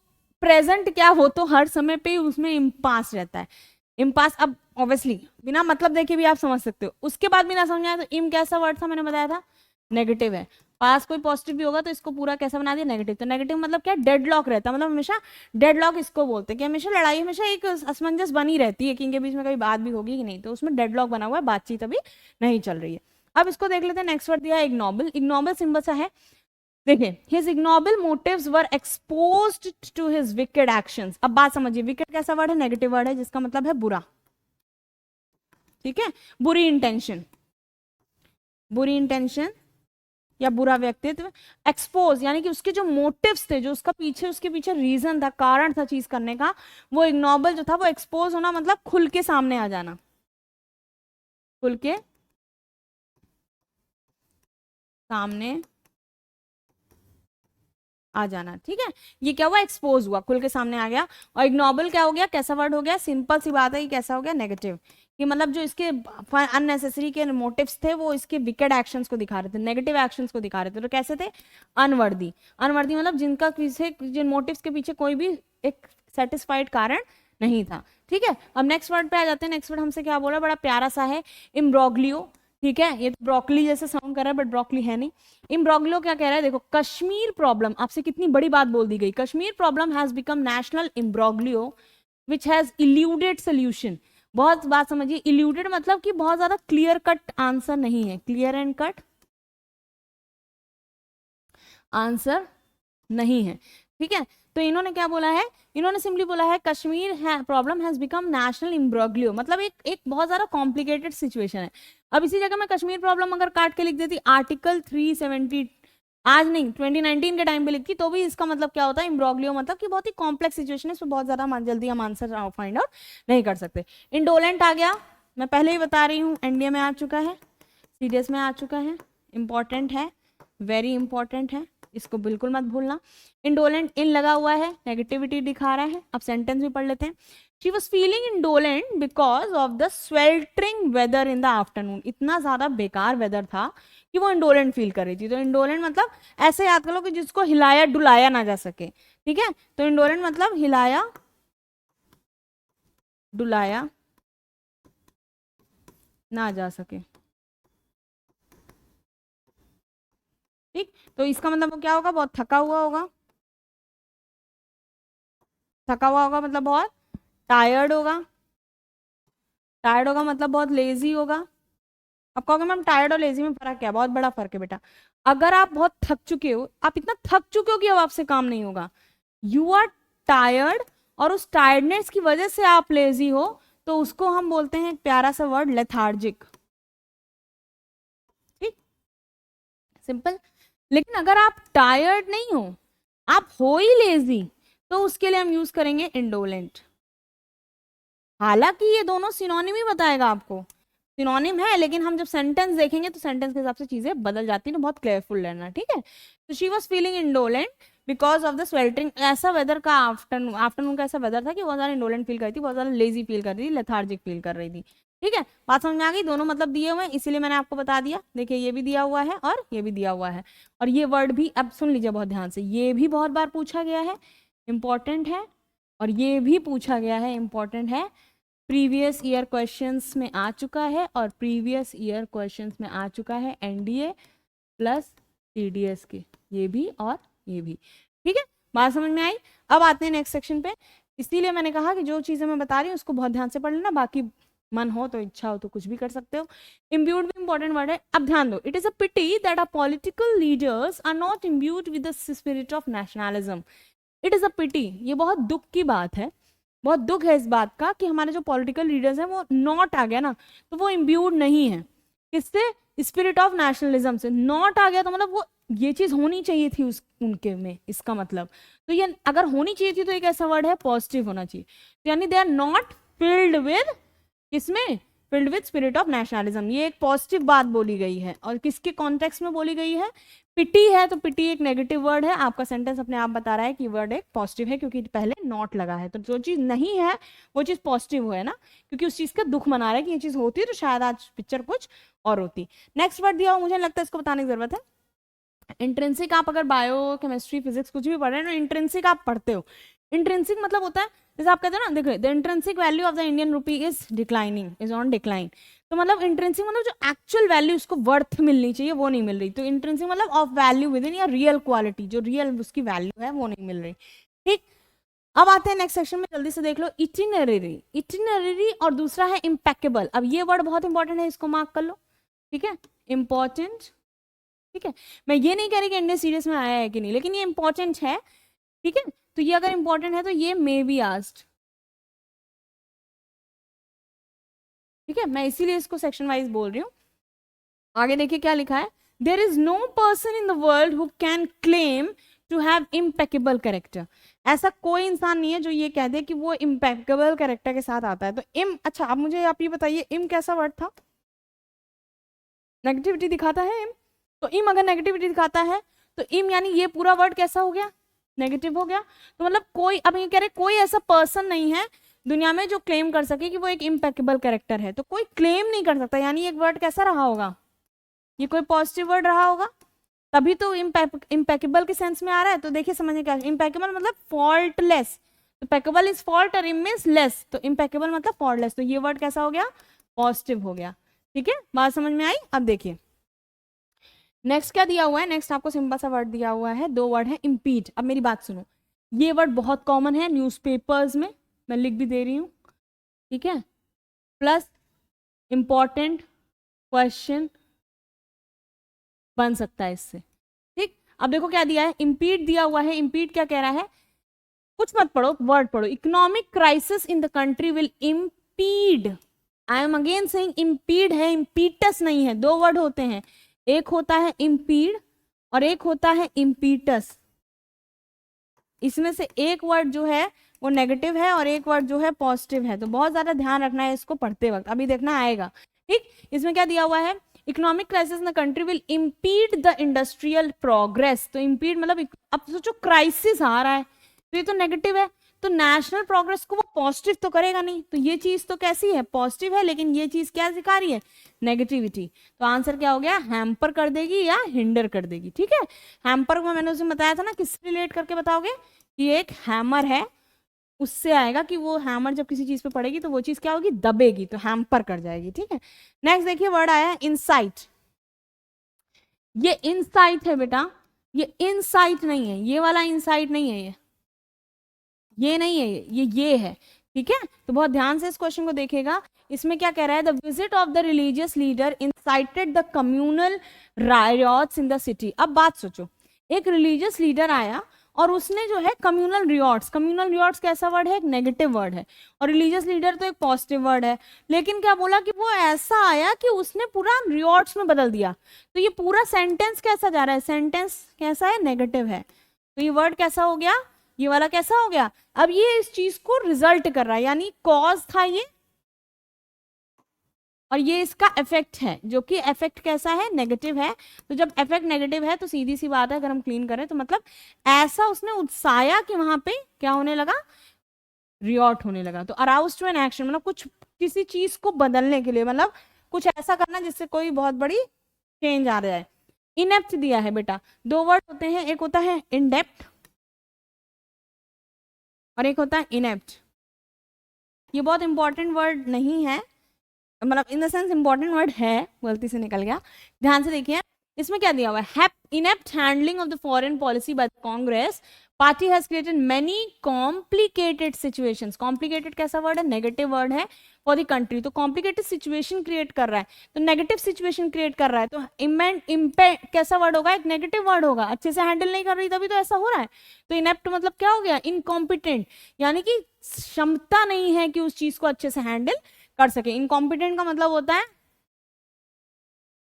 प्रेजेंट क्या हो, तो हर समय पे उसमें इम्पास रहता है। इम्पास अब ऑब्वियसली बिना मतलब देखे भी आप समझ सकते हो, उसके बाद भी ना समझ आया तो इम कैसा वर्ड था, मैंने बताया था नेगेटिव है। पास कोई पॉजिटिव भी होगा तो इसको पूरा कैसा बना दिया, नेगेटिव। तो नेगेटिव मतलब क्या, डेडलॉक रहता है, मतलब हमेशा डेडलॉक इसको बोलते हैं कि हमेशा लड़ाई, हमेशा एक असमंजस बनी रहती है कि इनके बीच में कभी बात भी होगी कि नहीं, तो उसमें डेडलॉक बना हुआ है, बातचीत अभी नहीं चल रही है। अब इसको देख लेते हैं। नेक्स्ट वर्ड दिया है इग्नोबल। इग्नोबल सिंबल सा है, देखिए his ignoble motives were exposed to his wicked actions. अब बात समझिए, विकेड कैसा वर्ड है, नेगेटिव वर्ड है जिसका मतलब है बुरा, ठीक है। बुरी इंटेंशन, बुरी इंटेंशन या बुरा व्यक्तित्व। एक्सपोज यानी कि उसके जो मोटिव्स थे, जो उसका पीछे, उसके पीछे रीजन था, कारण था चीज करने का, वो इग्नोबल जो था वो एक्सपोज होना मतलब खुल के सामने आ जाना, खुल के सामने आ जाना, ठीक है। ये क्या हुआ, एक्सपोज हुआ, खुल के सामने आ गया। और इग्नोबल क्या हो गया, कैसा वर्ड हो गया, सिंपल सी बात है कि कैसा हो गया, नेगेटिव, कि मतलब जो इसके अननेसेसरी के मोटिव्स थे वो इसके विकेड एक्शंस को दिखा रहे थे, नेगेटिव एक्शंस को दिखा रहे थे। तो कैसे थे, अनवर्दी, अनवर्दी मतलब जिनका पीछे, जिन मोटिव्स के पीछे कोई भी एक सेटिस्फाइड कारण नहीं था, ठीक है। अब नेक्स्ट वर्ड पे आ जाते हैं। नेक्स्ट वर्ड हमसे क्या बोला, बड़ा प्यारा सा है, इम्ब्रोग्लियो, ठीक है। ये तो ब्रोकली जैसे साउंड कर रहा है बट ब्रोकली है नहीं। इम्ब्रोग्लियो क्या कह रहा है, देखो, कश्मीर प्रॉब्लम, आपसे कितनी बड़ी बात बोल दी गई, Kashmir problem has become national imbroglio which has eluded solution. बहुत बात समझिए, इल्यूडेड मतलब कि बहुत ज्यादा क्लियर कट आंसर नहीं है, क्लियर एंड कट आंसर नहीं है, ठीक है। तो इन्होंने क्या बोला है, इन्होंने सिंपली बोला है कश्मीर है प्रॉब्लम हैज बिकम नेशनल इम्ब्रोग्लियो, मतलब एक बहुत ज्यादा कॉम्प्लिकेटेड सिचुएशन है। अब इसी जगह मैं कश्मीर प्रॉब्लम अगर काट के लिख देती आर्टिकल 370, आज नहीं 2019 के टाइम पे लिखती, तो भी इसका मतलब क्या होता है, इम्ब्रोग्लियो मतलब कि बहुत ही कॉम्प्लेक्स सिचुएशन है, इसमें बहुत ज्यादा जल्दी हम आंसर फाइंड आउट नहीं कर सकते। इंडोलेंट आ गया, मैं पहले ही बता रही हूँ, एनडीए में आ चुका है, सीडीएस में आ चुका है, इंपॉर्टेंट है, वेरी इंपॉर्टेंट है, इसको बिल्कुल मत भूलना। इंडोलेंट, इन लगा हुआ है, नेगेटिविटी दिखा रहा है। अब सेंटेंस भी पढ़ लेते हैं। She was feeling indolent because of the sweltering weather in the afternoon, इतना ज्यादा बेकार वेदर था कि वो इंडोलेंट फील कर रही थी। तो इंडोलेंट मतलब ऐसे याद कर लो कि जिसको हिलाया डुलाया ना जा सके, ठीक है। तो इंडोलेंट मतलब हिलाया डुलाया ना जा सके, ठीक। तो इसका मतलब वो क्या होगा, बहुत थका हुआ होगा, थका हुआ होगा मतलब बहुत टायर्ड होगा, टायर्ड होगा मतलब बहुत लेजी होगा। अब कहोगे मैम टायर्ड और लेजी में फर्क क्या है, बहुत बड़ा फर्क है बेटा। अगर आप बहुत थक चुके हो, आप इतना थक चुके हो कि अब आपसे काम नहीं होगा, यू आर टायर्ड, और उस टायर्डनेस की वजह से आप लेजी हो, तो उसको हम बोलते हैं एक प्यारा सा वर्ड, लेथार्जिक, ठीक, सिंपल। लेकिन अगर आप टायर्ड नहीं हो, आप हो ही लेजी, तो उसके लिए हम यूज करेंगे इंडोलेंट। हालांकि ये दोनों सिनोनिम ही बताएगा आपको, सिनोनिम है, लेकिन हम जब सेंटेंस देखेंगे तो सेंटेंस के हिसाब से चीजें बदल जाती हैं, तो बहुत केयरफुल रहना, ठीक है। तो she was feeling indolent because of the sweltering, ऐसा वेदर का आफ्टरनून, आफ्टरनून का ऐसा वेदर था कि बहुत ज्यादा इंडोलेंट फील कर रही थी, बहुत ज्यादा लेजी फील कर रही थी, लेथार्जिक फील कर रही थी, ठीक है। बात समझ में आ गई, दोनों मतलब दिए हुए हैं, इसीलिए मैंने आपको बता दिया। देखिए ये भी दिया हुआ है और ये भी दिया हुआ है, और ये वर्ड भी अब सुन लीजिए बहुत ध्यान से, ये भी बहुत बार पूछा गया है, इंपॉर्टेंट है, और ये भी पूछा गया है, इंपॉर्टेंट है, प्रीवियस ईयर क्वेश्चंस में आ चुका है, और प्रीवियस ईयर क्वेश्चंस में आ चुका है एनडीए प्लस सीडीएस के, ये भी और ये भी, ठीक है। बात समझ में आई। अब आते हैं नेक्स्ट सेक्शन पे, इसीलिए मैंने कहा कि जो चीजें मैं बता रही हूँ उसको बहुत ध्यान से पढ़ लेना, बाकी मन हो तो, इच्छा हो तो कुछ भी कर सकते हो। इम्ब्यूड भी इंपॉर्टेंट वर्ड है, अब ध्यान दो। It is a pity that our political leaders are not imbued with the spirit of nationalism. It is a pity, ये बहुत दुख की बात है, बहुत दुख है इस बात का कि हमारे जो पॉलिटिकल लीडर्स हैं वो नॉट आ गया ना, तो वो इम्ब्यूड नहीं है किससे, स्पिरिट ऑफ नेशनलिज्म से। नॉट आ गया तो मतलब वो, ये चीज होनी चाहिए थी उस उनके में, इसका मतलब, तो ये अगर होनी चाहिए थी तो एक ऐसा वर्ड है पॉजिटिव होना चाहिए, तो यानी they are not filled with, किसमें, filled with spirit of nationalism, ये एक पॉजिटिव बात बोली गई है। और किसके कॉन्टेक्स्ट में बोली गई है, पिटी है, तो पिटी एक नेगेटिव वर्ड है, आपका सेंटेंस अपने आप बता रहा है कि वर्ड एक पॉजिटिव है क्योंकि पहले नॉट लगा है। तो जो चीज नहीं है वो चीज पॉजिटिव है ना, क्योंकि उस चीज का दुख मना रहा है कि ये चीज होती तो शायद आज पिक्चर कुछ और होती। नेक्स्ट वर्ड दिया हो, मुझे लगता है इसको बताने की जरूरत है। इंट्रिंसिक, आप अगर बायो केमिस्ट्री फिजिक्स कुछ भी पढ़ रहे हैं तो इंट्रिंसिक आप पढ़ते हो। इंट्रिंसिक मतलब होता है, जैसे आप कहते हो ना, देखो the intrinsic value of the Indian rupee is declining, is on decline. तो मतलब इंट्रिंसिक मतलब जो एक्चुअल वैल्यू उसको वर्थ मिलनी चाहिए वो नहीं मिल रही, तो इंट्रिंसिक मतलब ऑफ वैल्यू विद इन या रियल क्वालिटी, जो रियल उसकी वैल्यू है वो नहीं मिल रही, ठीक। अब आते हैं नेक्स्ट सेक्शन में, जल्दी से देख लो। इटिनरी, इटिनरी और दूसरा है इम्पेकेबल। अब ये वर्ड बहुत इंपॉर्टेंट है, इसको मार्क कर लो, ठीक है, इंपॉर्टेंट, ठीक है। मैं ये नहीं कह रही कि इंडियन सीरीज में आया है कि नहीं, लेकिन ये इंपॉर्टेंट है, ठीक है। तो ये अगर इंपॉर्टेंट है तो ये मे बी आस्क्ड, ठीक है, मैं इसीलिए इसको सेक्शन वाइज बोल रही हूँ। आगे देखिए क्या लिखा है, there is no person in the world who can claim to have impeccable character. ऐसा कोई इंसान नहीं है जो ये कह दे कि वो इम्पेकेबल कैरेक्टर के साथ आता है। तो इम, अच्छा अब मुझे आप ये बताइए, इम कैसा वर्ड था, नेगेटिविटी दिखाता है इम, तो इम अगर नेगेटिविटी दिखाता है तो इम यानी ये पूरा वर्ड कैसा हो गया, नेगेटिव हो गया। तो मतलब कोई, अब ये कह रहे कोई ऐसा पर्सन नहीं है दुनिया में जो क्लेम कर सके कि वो एक इम्पेकेबल कैरेक्टर है, तो कोई क्लेम नहीं कर सकता, यानी एक वर्ड कैसा रहा होगा, ये कोई पॉजिटिव वर्ड रहा होगा, तभी तो इम्पेकेबल के सेंस में आ रहा है। तो देखिए समझिए क्या, इम्पेकेबल मतलब फॉल्टलेस, तो पेकेबल इज फॉल्ट और इम मींस लेस, तो इम्पेकेबल मतलब फॉल्टलेस, तो ये वर्ड कैसा हो गया, पॉजिटिव हो गया। ठीक है, बात समझ में आई। अब देखिए नेक्स्ट क्या दिया हुआ है, नेक्स्ट आपको सिंपल सा वर्ड दिया हुआ है, दो वर्ड है इम्पीड। अब मेरी बात सुनो, ये वर्ड बहुत कॉमन है न्यूज़पेपर्स में, मैं लिख भी दे रही हूँ, ठीक है, प्लस इंपॉर्टेंट क्वेश्चन बन सकता है इससे। ठीक, अब देखो क्या दिया है, इम्पीड दिया हुआ है। इम्पीड क्या कह रहा है, कुछ मत पढ़ो, वर्ड पढ़ो, economic crisis in the country will impede, I am again saying impede है, इम्पीटस नहीं है, दो वर्ड होते हैं, एक होता है इम्पीड और एक होता है इम्पीटस। इसमें से एक वर्ड जो है वो नेगेटिव है और एक वर्ड जो है पॉजिटिव है, तो बहुत ज्यादा ध्यान रखना है इसको पढ़ते वक्त, अभी देखना आएगा। ठीक, इसमें क्या दिया हुआ है, economic crisis in the country will impede the industrial progress, तो इम्पीड मतलब अब सोचो क्राइसिस आ रहा है, तो ये तो नेगेटिव है, तो नेशनल प्रोग्रेस को वो पॉजिटिव तो करेगा नहीं, तो ये चीज तो कैसी है, पॉजिटिव है, लेकिन ये चीज क्या दिखा रही है, नेगेटिविटी। तो आंसर क्या हो गया, हैम्पर कर देगी या हिंडर कर देगी। ठीक है, हैम्पर को मैंने उसे बताया था ना, किससे रिलेट करके बताओगे, कि एक हैमर है, उससे आएगा कि वो हैमर जब किसी चीज पे पड़ेगी तो वो चीज क्या होगी, दबेगी, तो हैम्पर कर जाएगी। ठीक है, नेक्स्ट देखिए वर्ड आया है इनसाइट। ये इनसाइट है बेटा, ये इनसाइट नहीं है, ये वाला इनसाइट नहीं है, ये नहीं है, ये है। ठीक है, तो बहुत ध्यान से इस क्वेश्चन को देखेगा। इसमें क्या कह रहा है, the visit of the religious leader incited the communal riots in the city. अब बात सोचो, एक रिलीजियस लीडर आया और उसने जो है कम्युनल रियॉट्स कैसा वर्ड है, एक नेगेटिव वर्ड है, और रिलीजियस लीडर तो एक पॉजिटिव वर्ड है, लेकिन क्या बोला कि वो ऐसा आया कि उसने पूरा रियॉट्स में बदल दिया, तो ये पूरा सेंटेंस कैसा जा रहा है, सेंटेंस कैसा है, नेगेटिव है, तो ये वर्ड कैसा हो गया, ये वाला कैसा हो गया। अब ये इस चीज को रिजल्ट कर रहा है, यानी कॉज था ये, और ये इसका इफेक्ट है, जो कि इफेक्ट कैसा है, नेगेटिव है। तो जब इफेक्ट नेगेटिव है तो सीधी सी बात है, अगर हम क्लीन करें तो मतलब ऐसा उसने उत्साया कि वहां पे क्या होने लगा, रियॉट होने लगा। तो अराउज टू एन एक्शन मतलब कुछ किसी चीज को बदलने के लिए, मतलब कुछ ऐसा करना जिससे कोई बहुत बड़ी चेंज आ जाए। इनेप्ट दिया है बेटा, दो वर्ड होते हैं, एक होता है इनडेप्थ और एक होता है इनेप्ट। ये बहुत इंपॉर्टेंट वर्ड नहीं है, मतलब in the sense important word है, गलती से निकल गया, ध्यान से देखिए। इसमें क्या दिया हुआ है, inept handling of the foreign policy bye Congress party has created many complicated situations. Complicated कैसा वर्ड है, नेगेटिव वर्ड है, फॉर द कंट्री, तो कॉम्प्लिकेटेड सिचुएशन क्रिएट कर रहा है, तो नेगेटिव सिचुएशन क्रिएट कर रहा है, तो इम्पैक्ट कैसा वर्ड होगा, एक नेगेटिव वर्ड होगा, अच्छे से हैंडल नहीं कर रही तभी तो ऐसा हो रहा है। तो इनेप्ट मतलब क्या हो गया, इनकॉम्पिटेंट, यानी कि क्षमता नहीं है कि उस चीज को अच्छे से हैंडल कर सके। इनकॉम्पिटेंट का मतलब होता है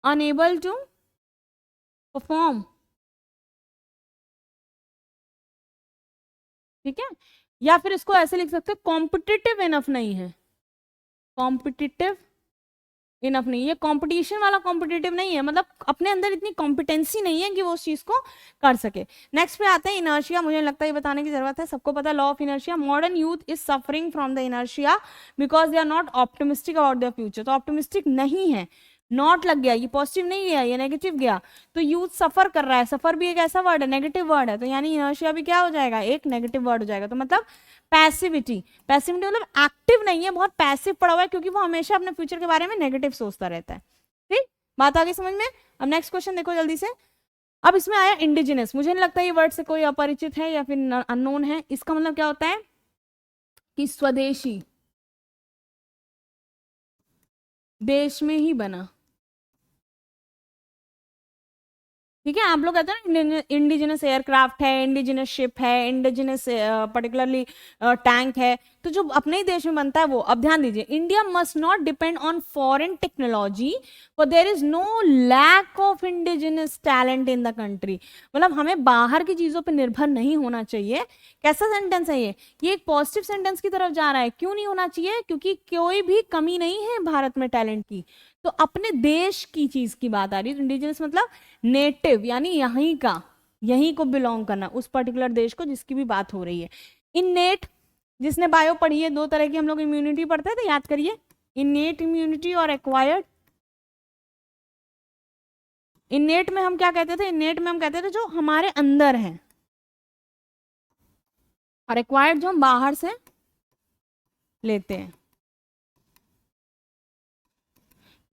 अनेबल टू परफॉर्म। ठीक है, या फिर इसको ऐसे लिख सकते हैं, कॉम्पिटिटिव इनफ नहीं है, कॉम्पिटिटिव इनफ नहीं, ये कंपटीशन वाला कॉम्पिटिटिव नहीं है, मतलब अपने अंदर इतनी कॉम्पिटेंसी नहीं है कि वो उस चीज को कर सके। नेक्स्ट पे आते हैं इनर्शिया, मुझे लगता है ये बताने की जरूरत है, सबको पता है law of inertia. Modern youth is suffering from the inertia because they are not optimistic about their future, तो ऑप्टिमिस्टिक नहीं है, नॉट लग गया, ये पॉजिटिव नहीं गया, ये नेगेटिव गया, तो यूथ सफर कर रहा है, सफर भी एक ऐसा वर्ड है, नेगेटिव वर्ड है, तो यानी इनर्शिया भी क्या हो जाएगा, एक नेगेटिव वर्ड हो जाएगा। तो मतलब पैसिविटी, पैसिविटी मतलब एक्टिव नहीं है, बहुत पैसिव पड़ा हुआ है, क्योंकि वो हमेशा अपने फ्यूचर के बारे में नेगेटिव सोचता रहता है। ठीक, बात आगे समझ में। अब नेक्स्ट क्वेश्चन देखो जल्दी से। अब इसमें आया इंडिजिनस, मुझे नहीं लगता ये वर्ड से कोई अपरिचित है या फिर अननोन है। इसका मतलब क्या होता है कि स्वदेशी, देश में ही बना। ठीक है, आप लोग कहते हैं ना इंडिजिनस एयरक्राफ्ट है, इंडिजिनस शिप है, इंडिजिनस पर्टिकुलरली टैंक है, तो जो अपने ही देश में बनता है वो। अब ध्यान दीजिए, India must not depend on foreign technology for there is no lack of indigenous talent in the country, मतलब हमें बाहर की चीजों पर निर्भर नहीं होना चाहिए। कैसा सेंटेंस है ये एक पॉजिटिव सेंटेंस की तरफ जा रहा है। क्यों नहीं होना चाहिए, क्योंकि कोई भी कमी नहीं है भारत में टैलेंट की, तो अपने देश की चीज की बात आ रही है। इंडिजिनस मतलब नेटिव, यानी यहीं का, यहीं को बिलोंग करना, उस पर्टिकुलर देश को जिसकी भी बात हो रही है। इननेट, जिसने बायो पढ़ी है, दो तरह की हम लोग इम्यूनिटी पढ़ते हैं, तो याद करिए, इननेट इम्यूनिटी और एक्वायर्ड। इननेट में हम क्या कहते थे, इननेट में हम कहते थे जो हमारे अंदर है, और एक्वायर्ड जो हम बाहर से लेते हैं।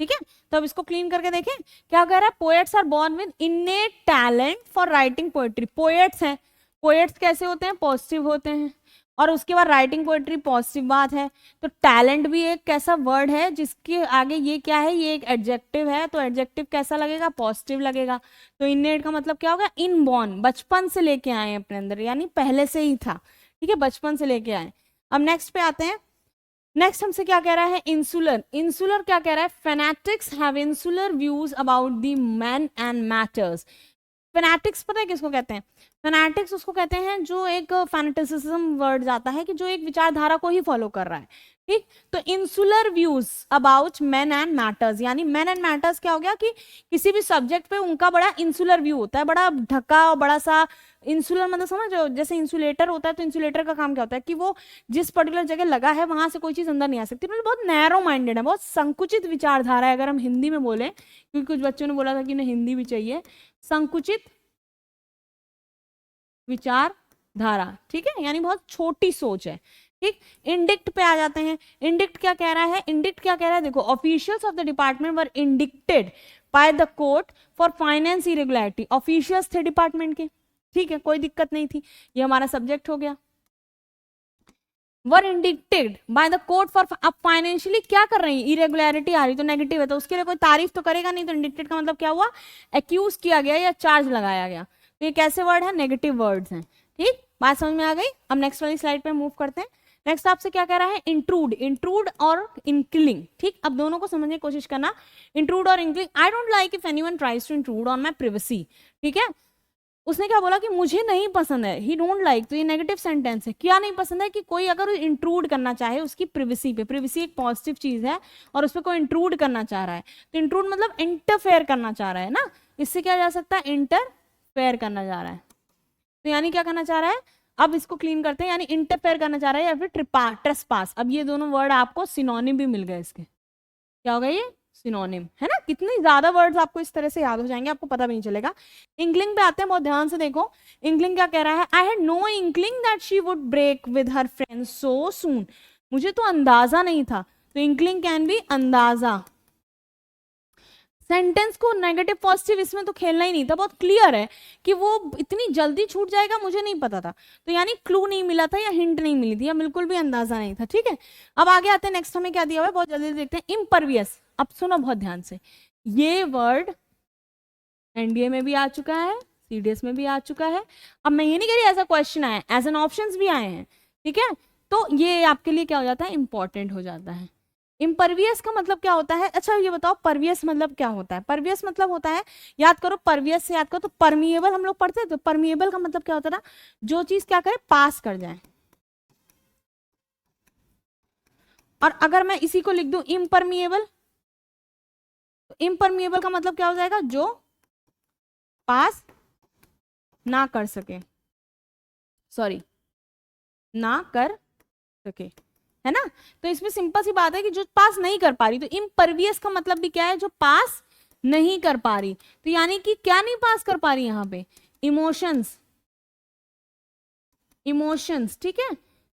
ठीक है, तो अब इसको क्लीन करके देखें क्या कह रहा है। Poets are born with innate talent for writing poetry. Poets हैं, पोएट्स कैसे होते हैं, पॉजिटिव होते हैं, और उसके बाद राइटिंग पोएट्री पॉजिटिव बात है। तो टैलेंट भी एक कैसा वर्ड है जिसके आगे ये क्या है, ये एक एडजेक्टिव है, तो एडजेक्टिव कैसा लगेगा, पॉजिटिव लगेगा। तो इननेट का मतलब क्या होगा, इनबॉर्न, बचपन से लेके आए अपने अंदर, यानी पहले से ही था। ठीक है, बचपन से लेके आए। अब नेक्स्ट पे आते हैं। नेक्स्ट हमसे क्या कह रहा है, इंसुलर। इंसुलर क्या कह रहा है, phonetics have insular views about the man and matters. Phonetics पता है किसको कहते हैं, फेनेटिक्स उसको कहते हैं जो एक फैनेटिसिज्म वर्ड जाता है कि जो एक विचारधारा को ही फॉलो कर रहा है। ठीक, तो insular views about man and matters, यानी मैन एंड मैटर्स क्या हो गया कि किसी भी सब्जेक्ट पे उनका बड़ा इंसुलर व्यू होता है, बड़ा ढका और बड़ा सा। इंसुलर मतलब समझ, जैसे इंसुलेटर होता है, तो इंसुलेटर का काम क्या होता है कि वो जिस पर्टिकुलर जगह लगा है वहां से कोई चीज अंदर नहीं आ सकती, मतलब बहुत नैरो माइंडेड है, बहुत संकुचित विचारधारा है, अगर हम हिंदी में बोले, क्योंकि कुछ बच्चों ने बोला था कि उन्हें हिंदी भी चाहिए। संकुचित विचारधारा, ठीक है, यानी बहुत छोटी सोच है। ठीक, इंडिक्ट पे आ जाते हैं। इंडिक्ट क्या कह रहा है, इंडिक्ट क्या कह रहा है, देखो, officials of the department were indicted by the court for finance irregularity. Officials थे डिपार्टमेंट के, ठीक है, कोई दिक्कत नहीं थी, ये हमारा सब्जेक्ट हो गया। Were indicted by the court for, अब फाइनेंशियली क्या कर रही है, इरेगुलरिटी आ रही तो नेगेटिव है, तो उसके लिए कोई तारीफ तो करेगा नहीं, तो इंडिक्टेड का मतलब क्या हुआ, एक्यूज किया गया या चार्ज लगाया गया। तो ये कैसे वर्ड है, नेगेटिव वर्ड्स हैं। ठीक, बात समझ में आ गई। अब नेक्स्ट वाली स्लाइड पे मूव करते हैं। नेक्स्ट आपसे क्या कह रहा है, इंट्रूड। इंट्रूड और इंक्लिंग, ठीक, अब दोनों को समझने की कोशिश करना। इंट्रूड और inkling, I don't like if anyone tries to intrude on my privacy. ठीक है, उसने क्या बोला कि मुझे नहीं पसंद है, ही डोंट लाइक, तो ये नेगेटिव सेंटेंस है। क्या नहीं पसंद है कि कोई अगर इंट्रूड करना चाहे उसकी प्रिवेसी पे, प्रिवेसी एक पॉजिटिव चीज है, और उस पर कोई इंट्रूड करना चाह रहा है, तो इंट्रूड मतलब इंटरफेयर करना चाह रहा है ना, इससे क्या जा सकता है, इंटरफेयर करना चाह रहा है। तो यानी क्या करना चाह रहा है, अब इसको क्लीन करते हैं, यानी इंटरफेयर करना चाह रहा है या फिर ट्रेसपास। अब ये दोनों वर्ड आपको सिनोनिम भी मिल गए इसके, क्या होगा ये, सिनोनिम है ना। कितने ज्यादा वर्ड्स आपको इस तरह से याद हो जाएंगे, आपको पता भी नहीं चलेगा। इंक्लिंग पे आते हैं, बहुत ध्यान से देखो। इंक्लिंग क्या कह रहा है, I had no inkling that she would break with her friend so soon. मुझे तो अंदाजा नहीं था, तो इंक्लिंग कैन बी अंदाजा। सेंटेंस को नेगेटिव पॉजिटिव इसमें तो खेलना ही नहीं था, बहुत क्लियर है कि वो इतनी जल्दी छूट जाएगा मुझे नहीं पता था, तो यानी क्लू नहीं मिला था या हिंट नहीं मिली थी या बिल्कुल भी अंदाजा नहीं था। ठीक है, अब आगे आते हैं, नेक्स्ट हमें क्या दिया हुआ है, बहुत जल्दी देखते हैं। इम्परवियस, अब सुनो बहुत ध्यान से, ये वर्ड एनडीए में भी आ चुका है, सीडीएस में भी आ चुका है। अब मैं ये नहीं कह रही ऐसा क्वेश्चन आया, एज एन ऑप्शंस भी आए हैं। ठीक है, तो ये आपके लिए क्या हो जाता है, इंपॉर्टेंट हो जाता है। इम्परवियस का मतलब क्या होता है, अच्छा ये बताओ परवियस मतलब क्या होता है। परवियस मतलब होता है, याद करो, परवियस से याद करो, तो परमिएबल हम लोग पढ़ते हैं, तो परमिएबल का मतलब क्या होता है ना, जो चीज क्या करे, पास कर जाए। और अगर मैं इसी को लिख दूं इम्परमिएबल, तो इम्परमिएबल का मतलब क्या हो जाएगा, जो पास ना कर सके, सॉरी, ना कर सके, है ना। तो इसमें सिंपल सी बात है कि जो पास नहीं कर पा रही, तो इम्परवियस का मतलब भी क्या है, जो पास नहीं कर पा रही। तो यानी कि क्या नहीं पास कर पा रही यहां पे, इमोशंस, इमोशंस। ठीक है,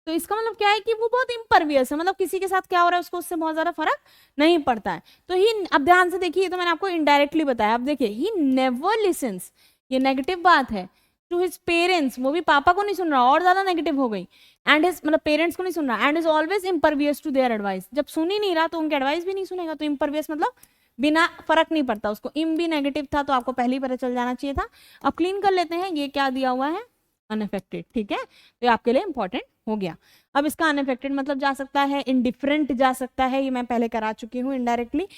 तो इसका मतलब क्या है कि वो बहुत इम्परवियस है, मतलब किसी के साथ क्या हो रहा है उसको उससे बहुत ज्यादा फर्क नहीं पड़ता है। तो ही, अब ध्यान से देखिए, तो मैंने आपको इनडायरेक्टली बताया। अब देखिए, ही नेवर लिसन्स, ये नेगेटिव बात है। टू हिज पेरेंट्स, वो भी पापा को नहीं सुन रहा, और ज्यादा नेगेटिव हो गई। एंड हिज, मतलब पेरेंट्स को नहीं सुन रहा। And is always impervious to their advice, जब सुन ही नहीं रहा तो उनके एडवाइस भी नहीं सुनेगा। तो इम्परवियस मतलब बिना फर्क नहीं पड़ता उसको। इम भी नेगेटिव था, तो आपको पहले ही पता चल जाना चाहिए था। अब क्लीन कर लेते हैं, ये क्या दिया हुआ है, अनअफेक्टेड। ठीक है, तो ये आपके लिए इंपॉर्टेंट हो गया। अब इसका अनअफेक्टेड मतलब जा सकता है, इनडिफरेंट जा सकता है, ये मैं पहले करा चुकी हूँ इनडायरेक्टली।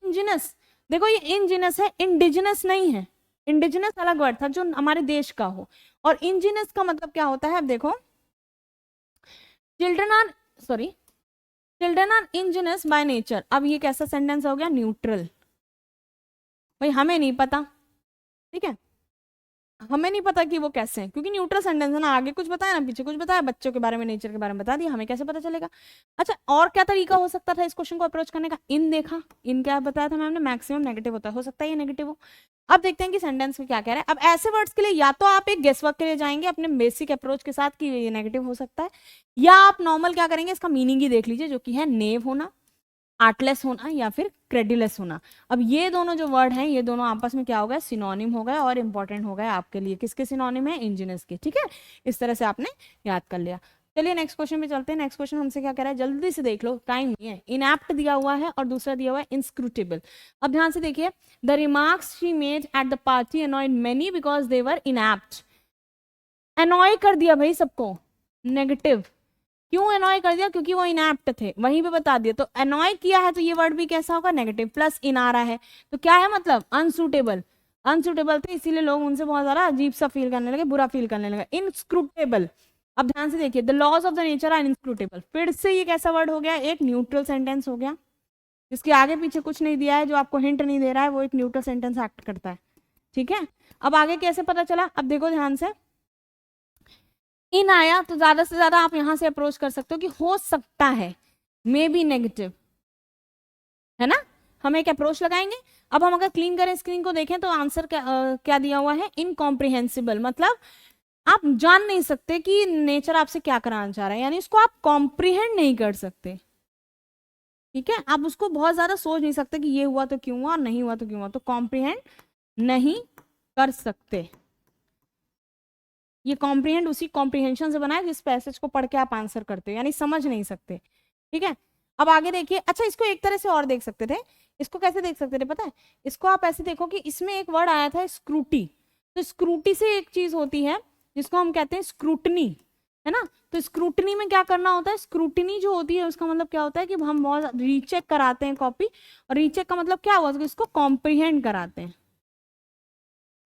इंजिनस, देखो ये इंजिनस है, इंडिजिनस नहीं है। इंडिजिनस अलग वर्ड था जो हमारे देश का हो, और इंजिनस का मतलब क्या होता है, अब देखो, children are, sorry, children are ingenious by nature. अब ये कैसा सेंटेंस हो गया, न्यूट्रल, भाई हमें नहीं पता। ठीक है, हमें नहीं पता कि वो कैसे हैं, क्योंकि न्यूट्रल सेंटेंस है ना, आगे कुछ बताया ना पीछे कुछ बताया, बच्चों के बारे में नेचर के बारे में बता दिया, हमें कैसे पता चलेगा। अच्छा, और क्या तरीका हो सकता था इस क्वेश्चन को अप्रोच करने का? इन देखा, इन क्या बताया था मैम ने, मैक्सिमम नेगेटिव होता है, हो सकता है ये नेगेटिव हो। अब देखते हैं कि सेंटेंस में क्या कह रहा है। अब ऐसे वर्ड्स के लिए या तो आप एक गेस वर्क के लिए जाएंगे अपने बेसिक अप्रोच के साथ कि ये नेगेटिव हो सकता है, या आप नॉर्मल क्या करेंगे, इसका मीनिंग ही देख लीजिए, जो कि है नेव होना, आर्टलेस होना, या फिर क्रेडिलेस होना। अब ये दोनों जो वर्ड हैं, ये दोनों आपस में क्या हो गया, सिनोनिम हो गया, और इंपॉर्टेंट हो गया आपके लिए। किसके सिनोनिम है? इंजीनियस के। ठीक है, इस तरह से आपने याद कर लिया। चलिए नेक्स्ट क्वेश्चन पे चलते हैं। नेक्स्ट क्वेश्चन हमसे क्या कह रहा है, जल्दी से देख लो, टाइम नहीं है। इनएप्ट दिया हुआ है और दूसरा दिया हुआ है इनस्क्रूटेबल। अब ध्यान से देखिए, the remarks she made at the party annoyed many because they were inept. अनॉय कर दिया भाई सबको, नेगेटिव। क्यों अनॉय कर दिया? क्योंकि वो इनएप्ट थे, वहीं पे बता दिया। तो अनॉय किया है तो ये वर्ड भी कैसा होगा, नेगेटिव। प्लस इन आ रहा है तो क्या है, मतलब अनसूटेबल। अनसूटेबल थे इसीलिए लोग उनसे बहुत ज्यादा अजीब सा फील करने लगे, बुरा फील करने लगे। इनस्क्रूटेबल, अब ध्यान से देखिए, the laws of the nature are inscrutable. फिर से ये कैसा वर्ड हो गया, एक न्यूट्रल सेंटेंस हो गया, जिसके आगे पीछे कुछ नहीं दिया है, जो आपको हिंट नहीं दे रहा है, वो एक न्यूट्रल सेंटेंस एक्ट करता है। ठीक है, अब आगे कैसे पता चला? अब देखो ध्यान से, इन आया तो ज्यादा से ज्यादा आप यहां से अप्रोच कर सकते हो कि हो सकता है, मे बी नेगेटिव, है ना। हम एक अप्रोच लगाएंगे। अब हम अगर क्लीन करें स्क्रीन को देखें तो आंसर क्या दिया हुआ है, इनकॉम्प्रिहेंसिबल। मतलब आप जान नहीं सकते कि नेचर आपसे क्या कराना चाह रहा है, यानी उसको आप कॉम्प्रिहेंड नहीं कर सकते। ठीक है, आप उसको बहुत ज्यादा सोच नहीं सकते कि ये हुआ तो क्यों हुआ और नहीं हुआ तो क्यों हुआ, तो कॉम्प्रिहेंड नहीं कर सकते। ये कॉम्प्रिहेंड उसी कॉम्प्रिहेंशन से बना है जिस पैसेज को पढ़ के आप आंसर करते हो, यानी समझ नहीं सकते। ठीक है, अब आगे देखिए। अच्छा, इसको एक तरह से और देख सकते थे। इसको कैसे देख सकते थे पता है? इसको आप ऐसे देखो कि इसमें एक वर्ड आया था स्क्रूटी। तो स्क्रूटी से एक चीज होती है जिसको हम कहते हैं स्क्रूटनी, है ना। तो स्क्रूटनी में क्या करना होता है, स्क्रूटनी जो होती है उसका मतलब क्या होता है कि हम बहुत रीचेक कराते हैं कॉपी, और रीचेक का मतलब क्या हुआ, इसको कॉम्प्रिहेंड कराते हैं।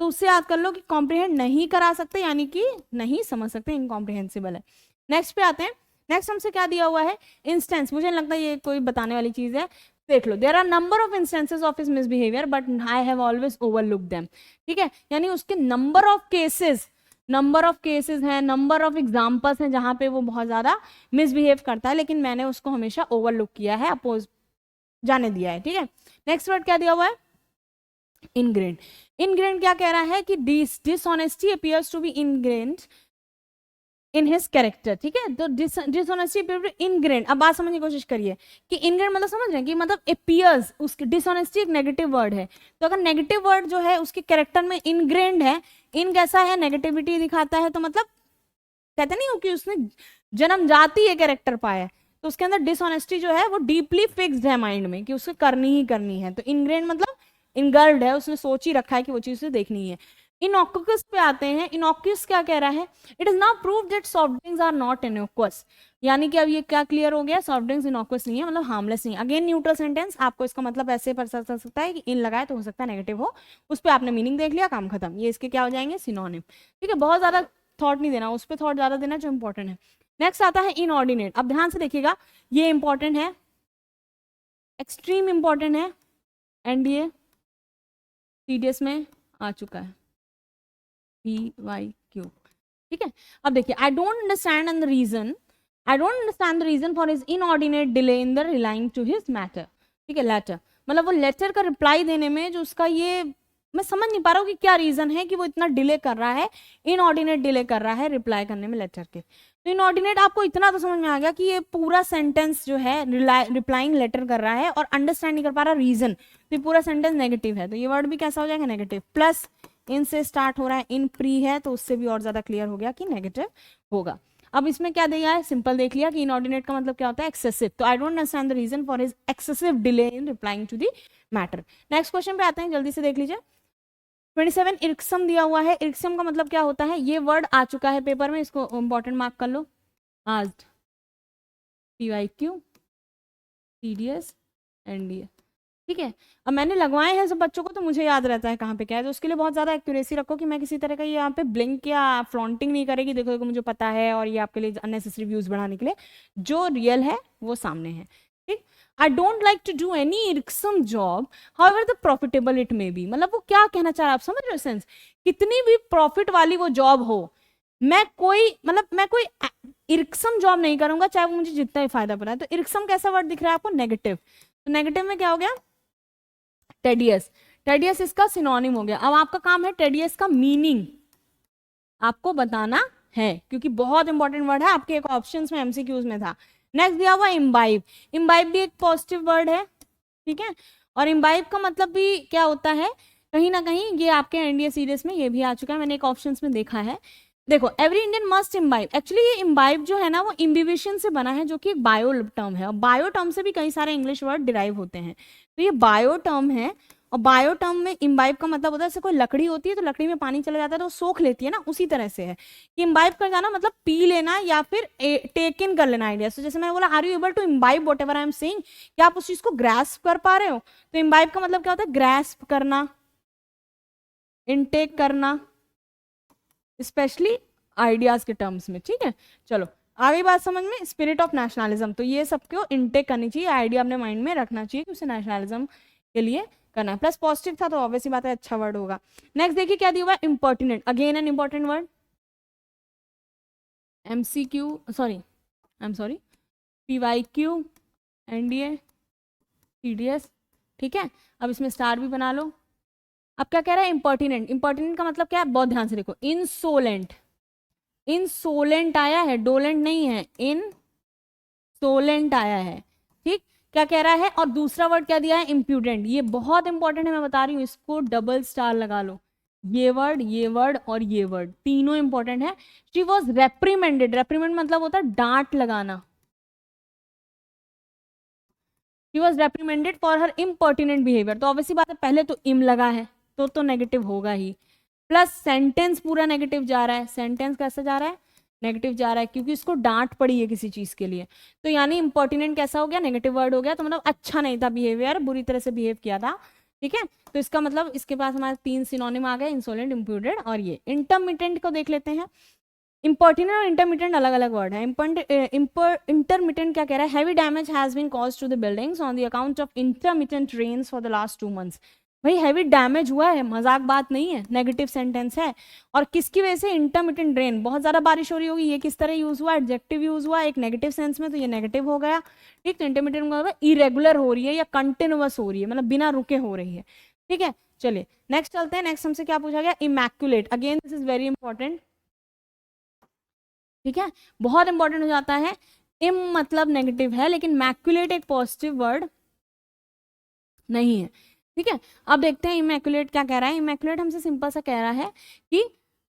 तो उससे याद कर लो कि कॉम्प्रिहेंड नहीं करा सकते, यानी कि नहीं समझ सकते, इनकॉम्प्रिहेंसिबल है। नेक्स्ट पे आते हैं। नेक्स्ट हमसे क्या दिया हुआ है, इंस्टेंस। मुझे लगता है ये कोई बताने वाली चीज है। देख लो, there are number of instances of his misbehaviour but I have always overlooked them. ठीक है, यानी उसके नंबर ऑफ केसेस हैं, नंबर ऑफ एग्जाम्पल्स हैं जहां पे वो बहुत ज्यादा मिसबिहेव करता है, लेकिन मैंने उसको हमेशा ओवरलुक किया है, अपोज जाने दिया है। ठीक है, नेक्स्ट वर्ड क्या दिया हुआ है, इनग्रेन्ड। इनग्रेन्ड क्या कह रहा है कि dishonesty appears to be ingrained in his character. ठीक है, तो डिसऑनेस्टी इनग्रेन्ड। अब बात समझने की कोशिश करिए कि इनग्रेन्ड मतलब समझ रहे हैं कि मतलब अपीयर्स, उसकी डिसऑनेस्टी एक नेगेटिव वर्ड है, तो अगर नेगेटिव वर्ड जो है उसके कैरेक्टर में इनग्रेन्ड है, इन कैसा है, नेगेटिविटी दिखाता है, तो मतलब कहते नहीं हो कि उसने जन्म जाती है कैरेक्टर पाया है, तो उसके अंदर डिसऑनेस्टी जो है वो डीपली फिक्स्ड है माइंड में कि उसे करनी ही करनी है। तो इनग्रेन्ड मतलब इनगर्ल्ड है, उसने सोच ही रखा है कि वो चीज उसे देखनी है। इनॉक्यूस पे आते हैं। इनॉक्यूस क्या कह रहा है, it is now proved that soft drinks are not innocuous. यानी कि अब ये क्या क्लियर हो गया, सॉफ्ट ड्रिंक्स इनॉक्यूअस नहीं है, मतलब हार्मलेस नहीं है। अगेन न्यूट्रल सेंटेंस, आपको इसका मतलब ऐसे पता चल सकता है कि इन लगाए तो हो सकता है नेगेटिव हो, उस पर आपने मीनिंग देख लिया, काम खत्म। ये इसके क्या हो जाएंगे, सिनोनिम। ठीक है, बहुत ज्यादा थॉट नहीं देना, उस पर थॉट ज्यादा देना जो इंपॉर्टेंट है। नेक्स्ट आता है इनऑर्डिनेट। अब ध्यान से देखिएगा, ये इंपॉर्टेंट है, एक्सट्रीम इंपॉर्टेंट है, एनडीए सीडीएस में आ चुका है, PYQ। ठीक है, अब देखिए, I don't understand the reason for his inordinate delay in the relying to his matter. ठीक है, लेटर, मतलब वो लेटर का रिप्लाई देने में जो उसका ये, मैं समझ नहीं पा रहा हूँ कि क्या रीजन है कि वो इतना डिले कर रहा है, इनऑर्डिनेट डिले कर रहा है रिप्लाई करने में लेटर के। तो इनऑर्डिनेट आपको इतना तो समझ में आ गया कि ये पूरा सेंटेंस जो है रिप्लाइंग लेटर कर रहा है और अंडरस्टैंड नहीं कर पा रहा रीजन, तो पूरा सेंटेंस नेगेटिव है, तो ये वर्ड भी कैसा हो जाएगा, नेगेटिव। प्लस इन से स्टार्ट हो रहा है, इन प्री है, तो उससे भी और ज्यादा क्लियर हो गया कि नेगेटिव होगा। अब इसमें क्या दिया है, सिंपल देख लिया कि इनऑर्डिनेट का मतलब क्या होता है, एक्सेसिव। तो I don't understand the reason for his excessive delay in replying to the matter. Next question पे आते हैं, जल्दी से देख लीजिए। 27 इर्क्सम दिया हुआ है। इर्क्सम का मतलब क्या होता है, ये वर्ड आ चुका है पेपर में, इसको इंपॉर्टेंट मार्क कर लो। Asked, PYQ, CDS, NDA। ठीक है, अब मैंने लगवाए हैं सब बच्चों को, तो मुझे याद रहता है कहाँ पे क्या है, तो उसके लिए बहुत ज्यादा एक्यूरेसी रखो कि मैं किसी तरह का ये यहाँ पे ब्लिंक या फ्लॉन्टिंग नहीं करेगी, देखो देखो मुझे पता है, और ये आपके लिए अननेसेसरी व्यूज बढ़ाने के लिए। जो रियल है वो सामने है। ठीक, I don't like to do any irksome job however the profitable it may be, मतलब वो क्या कहना चाह रहा है, आप समझ रहे हो सेंस, कितनी भी प्रॉफिट वाली वो जॉब हो, मैं कोई इरिक्सम जॉब नहीं करूंगा चाहे वो मुझे जितना ही फायदा पड़ा है। तो इरिक्सम कैसा वर्ड दिख रहा है आपको, नेगेटिव, तो नेगेटिव में क्या हो गया, टेडियस, टेडियस इसका सिनोनिम हो गया। अब आपका काम है टेडियस का मीनिंग आपको बताना है, क्योंकि बहुत इंपॉर्टेंट वर्ड है, आपके एक ऑप्शंस में एमसीक्यूज में था। नेक्स्ट दिया हुआ इम्बाइब, इम्बाइब भी एक पॉजिटिव वर्ड है, ठीक है, और इम्बाइब का मतलब भी क्या होता है, कहीं ना कहीं ये आपके एनडीए सीरीज में ये भी आ चुका है, मैंने एक ऑप्शंस में देखा है। देखो, every Indian must imbibe, actually ये इम्बाइब जो है ना वो इम्बिबिशन से बना है, जो कि एक बायो टर्म है, और बायो टर्म से भी कई सारे इंग्लिश वर्ड डिराइव होते हैं, तो ये बायो टर्म है। और बायो टर्म में इम्बाइब का मतलब होता है, जैसे कोई लकड़ी होती है तो लकड़ी में पानी चला जाता है तो वो सोख लेती है ना, उसी तरह से है कि इम्बाइब कर जाना मतलब पी लेना या फिर टेक इन कर लेना आइडिया। तो जैसे मैंने बोला, are you able to imbibe whatever I am saying, क्या आप उस चीज को ग्रास्प कर पा रहे हो, तो इम्बाइब का मतलब क्या होता है, ग्रास्प करना, इनटेक करना, स्पेशली आइडियाज के टर्म्स में, ठीक है। चलो आगे बात समझ में, स्पिरिट ऑफ नेशनलिज्म, तो ये सबको इनटेक करनी चाहिए, आइडिया अपने माइंड में रखना चाहिए कि उसे नेशनलिज्म के लिए करना है। प्लस पॉजिटिव था तो ऑब्वियसली बात है अच्छा वर्ड होगा। नेक्स्ट देखिए क्या दिया हुआ है, important, again an important word, MCQ, sorry I am sorry, PYQ, NDA, TDS, ठीक है। अब इसमें स्टार भी बना लो। अब क्या कह रहा है, इंपॉर्टेंट, इंपॉर्टेंट का मतलब क्या है, बहुत ध्यान से देखो, इंसोलेंट, इंसोलेंट आया है, डोलेंट नहीं है, इंसोलेंट आया है, ठीक, क्या कह रहा है। और दूसरा वर्ड क्या दिया है, इम्प्यूडेंट, ये बहुत इंपॉर्टेंट है, मैं बता रही हूँ, इसको डबल स्टार लगा लो, ये वर्ड और ये वर्ड तीनों इंपॉर्टेंट है। शी वॉज रेप्रीमेंडेड, रेप्रीमेंड मतलब होता है डांट लगाना, she was reprimanded for her impertinent behaviour, तो ऑब्वियसली बात है पहले तो इम लगा है तो नेगेटिव होगा ही, प्लस सेंटेंस पूरा नेगेटिव जा रहा है, सेंटेंस कैसा जा रहा है, नेगेटिव जा रहा है, क्योंकि इसको डांट पड़ी है किसी चीज के लिए, तो यानी इंपॉर्टेंट कैसा हो गया, नेगेटिव वर्ड हो गया, तो मतलब अच्छा नहीं था बिहेवियर, बुरी तरह से बिहेव किया था, ठीक है। तो इसका मतलब इसके पास हमारे तीन सिनोनिम आ गए, इंसोलेंट, इम्प्यूडेंट और ये। इंटरमिटेंट को देख लेते हैं, इंपॉर्टेंट और इंटरमिटेंट अलग अलग वर्ड है। इंटरमिटेंट क्या कह रहा है, heavy damage has been caused to the buildings on the account of intermittent rains for the last 2 months, भाई हैवी डैमेज हुआ है, मजाक बात नहीं है, नेगेटिव सेंटेंस है, और किसकी वजह से, इंटरमिटेंट रेन, बहुत ज्यादा बारिश हो रही होगी, ये किस तरह यूज हुआ, एडजेक्टिव यूज हुआ एक नेगेटिव सेंस में, तो ये नेगेटिव हो गया, ठीक। तो इंटरमिटेंट का मतलब इरेगुलर हो रही है या कंटिन्यूअस हो रही है, मतलब बिना रुके हो रही है, ठीक है। चलिए नेक्स्ट चलते हैं, नेक्स्ट हमसे क्या पूछा गया, immaculate, again this is very important, ठीक है, बहुत इंपॉर्टेंट हो जाता है। इम मतलब नेगेटिव है, लेकिन मैक्युलेट एक पॉजिटिव वर्ड नहीं है, ठीक है। अब देखते हैं इमैक्युलेट क्या कह रहा है। इमैक्युलेट हमसे सिंपल सा कह रहा है कि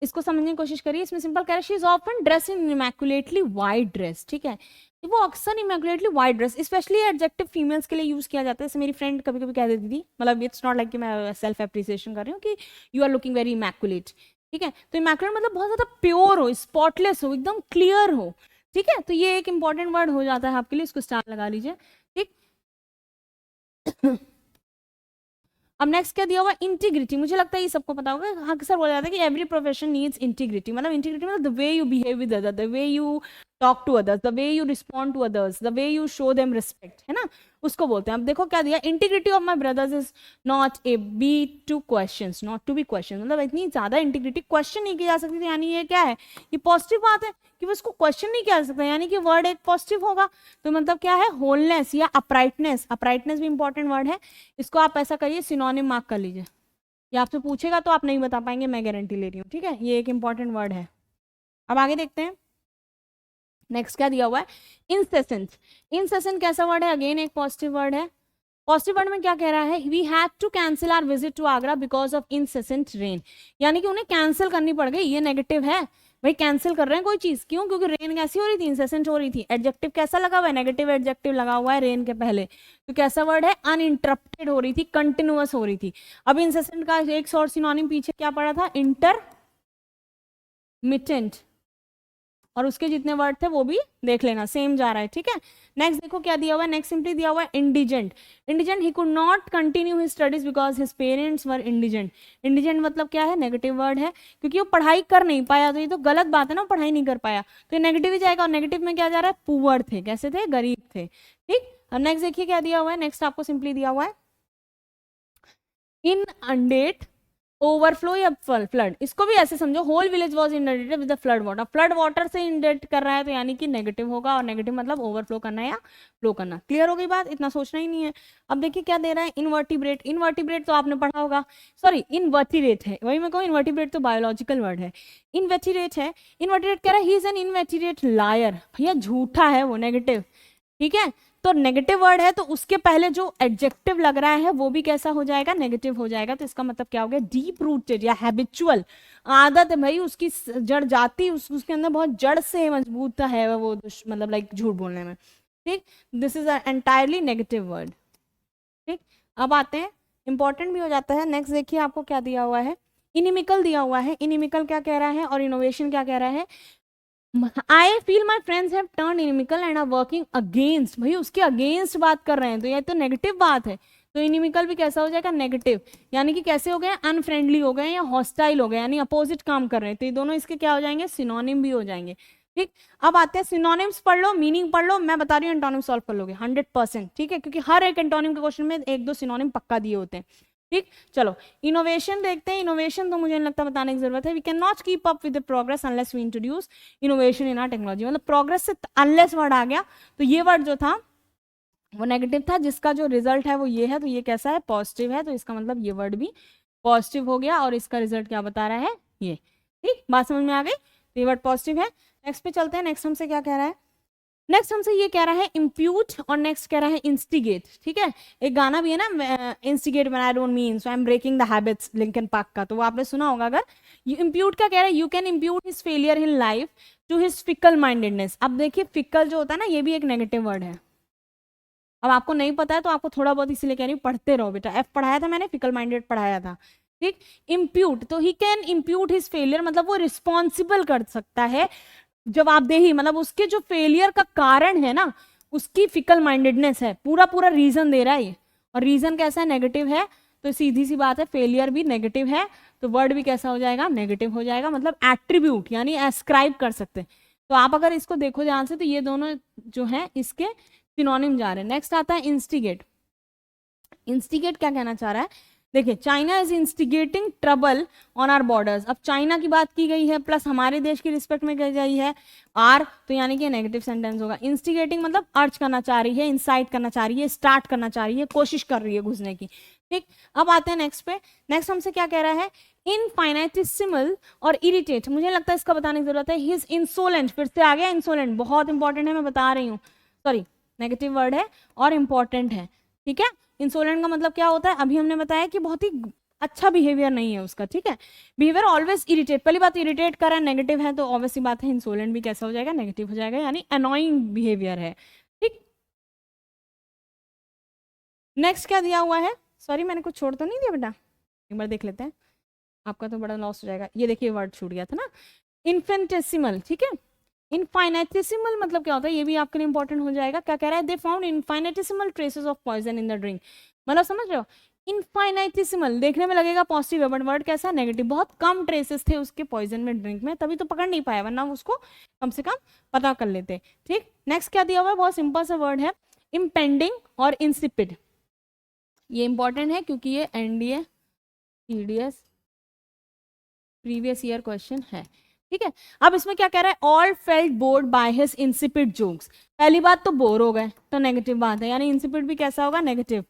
इसको समझने की कोशिश करिए, इसमें सिंपल कह रहा है, she is often dress in immaculately white dress, ठीक है, वो अक्सर immaculately white dress, especially adjective females के लिए यूज किया जाता है, जैसे मेरी फ्रेंड कभी कभी कह देती थी, मतलब इट्स नॉट लाइक कि मैं सेल्फ एप्रिसिएशन कर रही हूँ कि you are looking very immaculate, ठीक है। तो इमैक्युलेट मतलब बहुत ज्यादा प्योर हो, स्पॉटलेस हो, एकदम क्लियर हो, ठीक है। तो ये एक इंपॉर्टेंट वर्ड हो जाता है आपके लिए, इसको स्टार लगा लीजिए, ठीक। अब नेक्स्ट क्या दिया हुआ, इंटीग्रिटी, मुझे लगता है ये सबको पता होगा, अक्सर बोला जाता है कि एवरी प्रोफेशन नीड्स इंटीग्रिटी, मतलब इंटीग्रिटी मतलब the way you behave with other, the way you talk to others, the way you respond to others, the way you show them respect, है ना, उसको बोलते हैं। अब देखो क्या दिया, integrity of my brothers is not a be to question, not to be question, मतलब इतनी ज्यादा इंटीग्रिटी क्वेश्चन नहीं की जा सकती, यानी ये क्या है, ये पॉजिटिव बात है कि वो उसको क्वेश्चन नहीं किया जा सकता, यानी कि वर्ड एक पॉजिटिव होगा, तो मतलब क्या है, होलनेस या अपराइटनेस, अपराइटनेस भी इंपॉर्टेंट वर्ड है, इसको आप ऐसा करिए सिनोनिम मार्क कर लीजिए, ये आपसे पूछेगा तो आप नहीं बता पाएंगे, मैं गारंटी ले रही हूँ, ठीक है, ये एक इंपॉर्टेंट वर्ड है। अब आगे देखते हैं, नेक्स्ट क्या दिया हुआ है, इंसेसेंट, इंसेसेंट कैसा वर्ड है, अगेन एक पॉजिटिव वर्ड है। पॉजिटिव वर्ड में क्या कह रहा है, we had to cancel our visit to Agra because of incessant rain, यानी कि उन्हें कैंसिल करनी पड़ गई, ये नेगेटिव है, भाई कैंसिल कर रहे हैं कोई चीज, क्यों, क्योंकि रेन कैसी हो रही थी, इंसेसेंट हो रही थी। एडजेक्टिव कैसा लगा हुआ है, नेगेटिव एडजेक्टिव लगा हुआ है रेन के पहले, तो कैसा वर्ड है, अनइंटरप्टेड हो रही थी, कंटिन्यूअस हो रही थी। अब इंसेसेंट का एक और सिनोनिम पीछे क्या पड़ा था, इंटरमिटेंट, और उसके जितने वर्ड थे वो भी देख लेना, सेम जा रहा है, ठीक है। नेक्स्ट देखो क्या दिया हुआ है, नेक्स्ट सिंपली दिया हुआ है indigent, indigent, he could not continue his studies because his parents were indigent, indigent मतलब क्या है, नेगेटिव वर्ड है, क्योंकि वो पढ़ाई कर नहीं पाया, तो ये तो गलत बात है ना, पढ़ाई नहीं कर पाया, तो ये नेगेटिव ही जाएगा, और नेगेटिव में क्या जा रहा है, पुअर थे, कैसे थे, गरीब थे, ठीक। अब नेक्स्ट देखिए क्या दिया हुआ है, नेक्स्ट आपको सिंपली दिया हुआ है इन अंडेट ओवरफ्लो या फ्लड, इसको भी ऐसे समझो, whole village was inundated with the flood water से इंडेट कर रहा है तो यानी कि नेगेटिव होगा, और नेगेटिव मतलब ओवरफ्लो करना या फ्लो करना। क्लियर हो गई बात, इतना सोचना ही नहीं है। अब देखिए क्या दे रहा है, इनवर्टिब्रेट। इनवर्टिब्रेट तो आपने पढ़ा होगा, सॉरी इनवर्टिरेट है, वही मैं कहूँ, इनवर्टिब्रेट तो बायोलॉजिकल वर्ड है, इनवर्टिरेट है। इनवर्टिरेट कह रहा है ही इज एन इनवर्टिरेट लायर, भैया झूठा है वो, नेगेटिव, ठीक है। तो नेगेटिव वर्ड है तो उसके पहले जो एडजेक्टिव लग रहा है वो भी कैसा हो जाएगा, नेगेटिव हो जाएगा। तो इसका मतलब क्या हो गया, डीप रूटेड या हैबिचुअल, आदत है भाई उसकी, जड़ जाती उसके अंदर बहुत जड़ से मजबूत है वो, मतलब लाइक झूठ बोलने में, ठीक। This is entirely negative word, ठीक। अब आते हैं, इंपॉर्टेंट भी हो जाता है। नेक्स्ट देखिए आपको क्या दिया हुआ है, इनिमिकल दिया हुआ है। इनिमिकल क्या कह रहा है और इनोवेशन क्या कह रहा है, I feel my friends have turn inimical and are working against, भाई उसके अगेंस्ट बात कर रहे हैं तो ये तो नेगेटिव बात है। तो इनिमिकल भी कैसा हो जाएगा, नेगेटिव, यानी कि कैसे हो गए, अनफ्रेंडली हो गए या हॉस्टाइल हो गए, यानी अपोजिट काम कर रहे हैं। तो ये दोनों इसके क्या हो जाएंगे, सिनोनिम भी हो जाएंगे, ठीक। अब आते हैं सिनोनिम्स, पढ़ लो, मीनिंग पढ़ लो, मैं बता रही हूँ एंटोनिम सॉल्व कर लोगे 100%, ठीक है, क्योंकि हर एक एंटोनिम के क्वेश्चन में एक दो सिनोनिम पक्का दिए होते हैं, ठीक। चलो इनोवेशन देखते हैं। इनोवेशन तो मुझे नहीं लगता बताने की जरूरत है, we can not keep up with the progress unless we introduce innovation in our technology, मतलब प्रोग्रेस से अनलेस वर्ड आ गया तो ये वर्ड जो था वो नेगेटिव था, जिसका जो रिजल्ट है वो ये है, तो ये कैसा है, पॉजिटिव है, तो इसका मतलब ये वर्ड भी पॉजिटिव हो गया, और इसका रिजल्ट क्या बता रहा है, ये, ठीक। बात समझ में आ गई, तो ये वर्ड पॉजिटिव है। नेक्स्ट पे चलते हैं, नेक्स्ट हमसे क्या कह रहा है, नेक्स्ट हमसे ये कह रहा है इम्प्यूट, और नेक्स्ट कह रहा है इंस्टिगेट, ठीक है। एक गाना भी है ना, instigate when I don't mean so I am breaking the habits, Linkin Park का, तो वो आपने सुना होगा। अगर इम्प्यूट क्या कह रहा है, you can impute his failure in life to his fickle mindedness. अब देखिए फिकल जो होता है ना, ये भी एक नेगेटिव वर्ड है। अब आपको नहीं पता है तो आपको थोड़ा बहुत इसलिए कह रही हूँ, पढ़ते रहो बेटा, एफ पढ़ाया था मैंने, फिकल माइंडेड पढ़ाया था, ठीक। इम्प्यूट, तो he can impute his failure, मतलब वो रिस्पॉन्सिबल कर सकता है, जवाबदेही, मतलब उसके जो फेलियर का कारण है ना, उसकी फिकल माइंडेडनेस है, पूरा पूरा रीजन दे रहा है ये, और रीजन कैसा है, नेगेटिव है। तो सीधी सी बात है, फेलियर भी नेगेटिव है, तो वर्ड भी कैसा हो जाएगा, नेगेटिव हो जाएगा, मतलब एट्रीब्यूट यानी एस्क्राइब कर सकते हैं। तो आप अगर इसको देखो ध्यान से तो ये दोनों जो है इसके सिनोनिम जा रहे हैं। नेक्स्ट आता है इंस्टिगेट। इंस्टिगेट क्या कहना चाह रहा है, देखिए China is instigating trouble on our borders. अब चाइना की बात की गई है प्लस हमारे देश की रिस्पेक्ट में कही गई है आर, तो यानी कि नेगेटिव सेंटेंस होगा। इंस्टिगेटिंग मतलब अर्ज करना चाह रही है, इंसाइट करना चाह रही है, स्टार्ट करना चाह रही है, कोशिश कर रही है घुसने की, ठीक। अब आते हैं नेक्स्ट पे, नेक्स्ट हमसे क्या कह रहा है, इनफाइनेटिसिमल और इरिटेट, मुझे लगता है इसका बताने की जरूरत है। हिज इंसोलेंट, फिर से आ गया इंसोलेंट, बहुत इंपॉर्टेंट है, मैं बता रही हूँ, सॉरी नेगेटिव वर्ड है और इंपॉर्टेंट है, ठीक है। इंसोलेंट का मतलब क्या होता है, अभी हमने बताया कि बहुत ही अच्छा बिहेवियर नहीं है उसका, ठीक है। बिहेवियर ऑलवेज इरिटेट, पहली बात इरिटेट कर रहा है, नेगेटिव है, तो ऑब्वियस सी बात है इंसोलेंट भी कैसा हो जाएगा, नेगेटिव हो जाएगा, यानी अनोइंग बिहेवियर है, ठीक। नेक्स्ट क्या दिया हुआ है, सॉरी मैंने कुछ छोड़ तो नहीं दिया बेटा, एक बार देख लेते हैं, आपका तो बड़ा लॉस हो जाएगा। ये देखिए वर्ड छूट गया था ना, इन्फेंटेसिमल, ठीक है। इनफाइनेटिसिमल मतलब क्या होता है, ये भी आपके लिए इंपॉर्टेंट हो जाएगा। क्या कह रहा है, they found infinitesimal traces of poison in the drink, मतलब समझ रहे हो, इनफाइनेटिसिमल देखने में लगेगा पॉजिटिव है बट वर्ड कैसा, नेगेटिव, बहुत कम ट्रेसेस थे उसके पॉइजन में, ड्रिंक में, तभी तो पकड़ नहीं पाया, वरना उसको कम से कम पता कर लेते, ठीक। नेक्स्ट क्या दिया हुआ है, बहुत सिंपल सा वर्ड है, इम्पेंडिंग और इंसिपिड। ये इंपॉर्टेंट है क्योंकि ये NDA TDS previous year question है, ठीक है। अब इसमें क्या कह रहा है, all felt board by his insipid jokes, पहली बात तो बोर हो गए तो नेगेटिव बात है, यानी इंसिपिड भी कैसा होगा, नेगेटिव,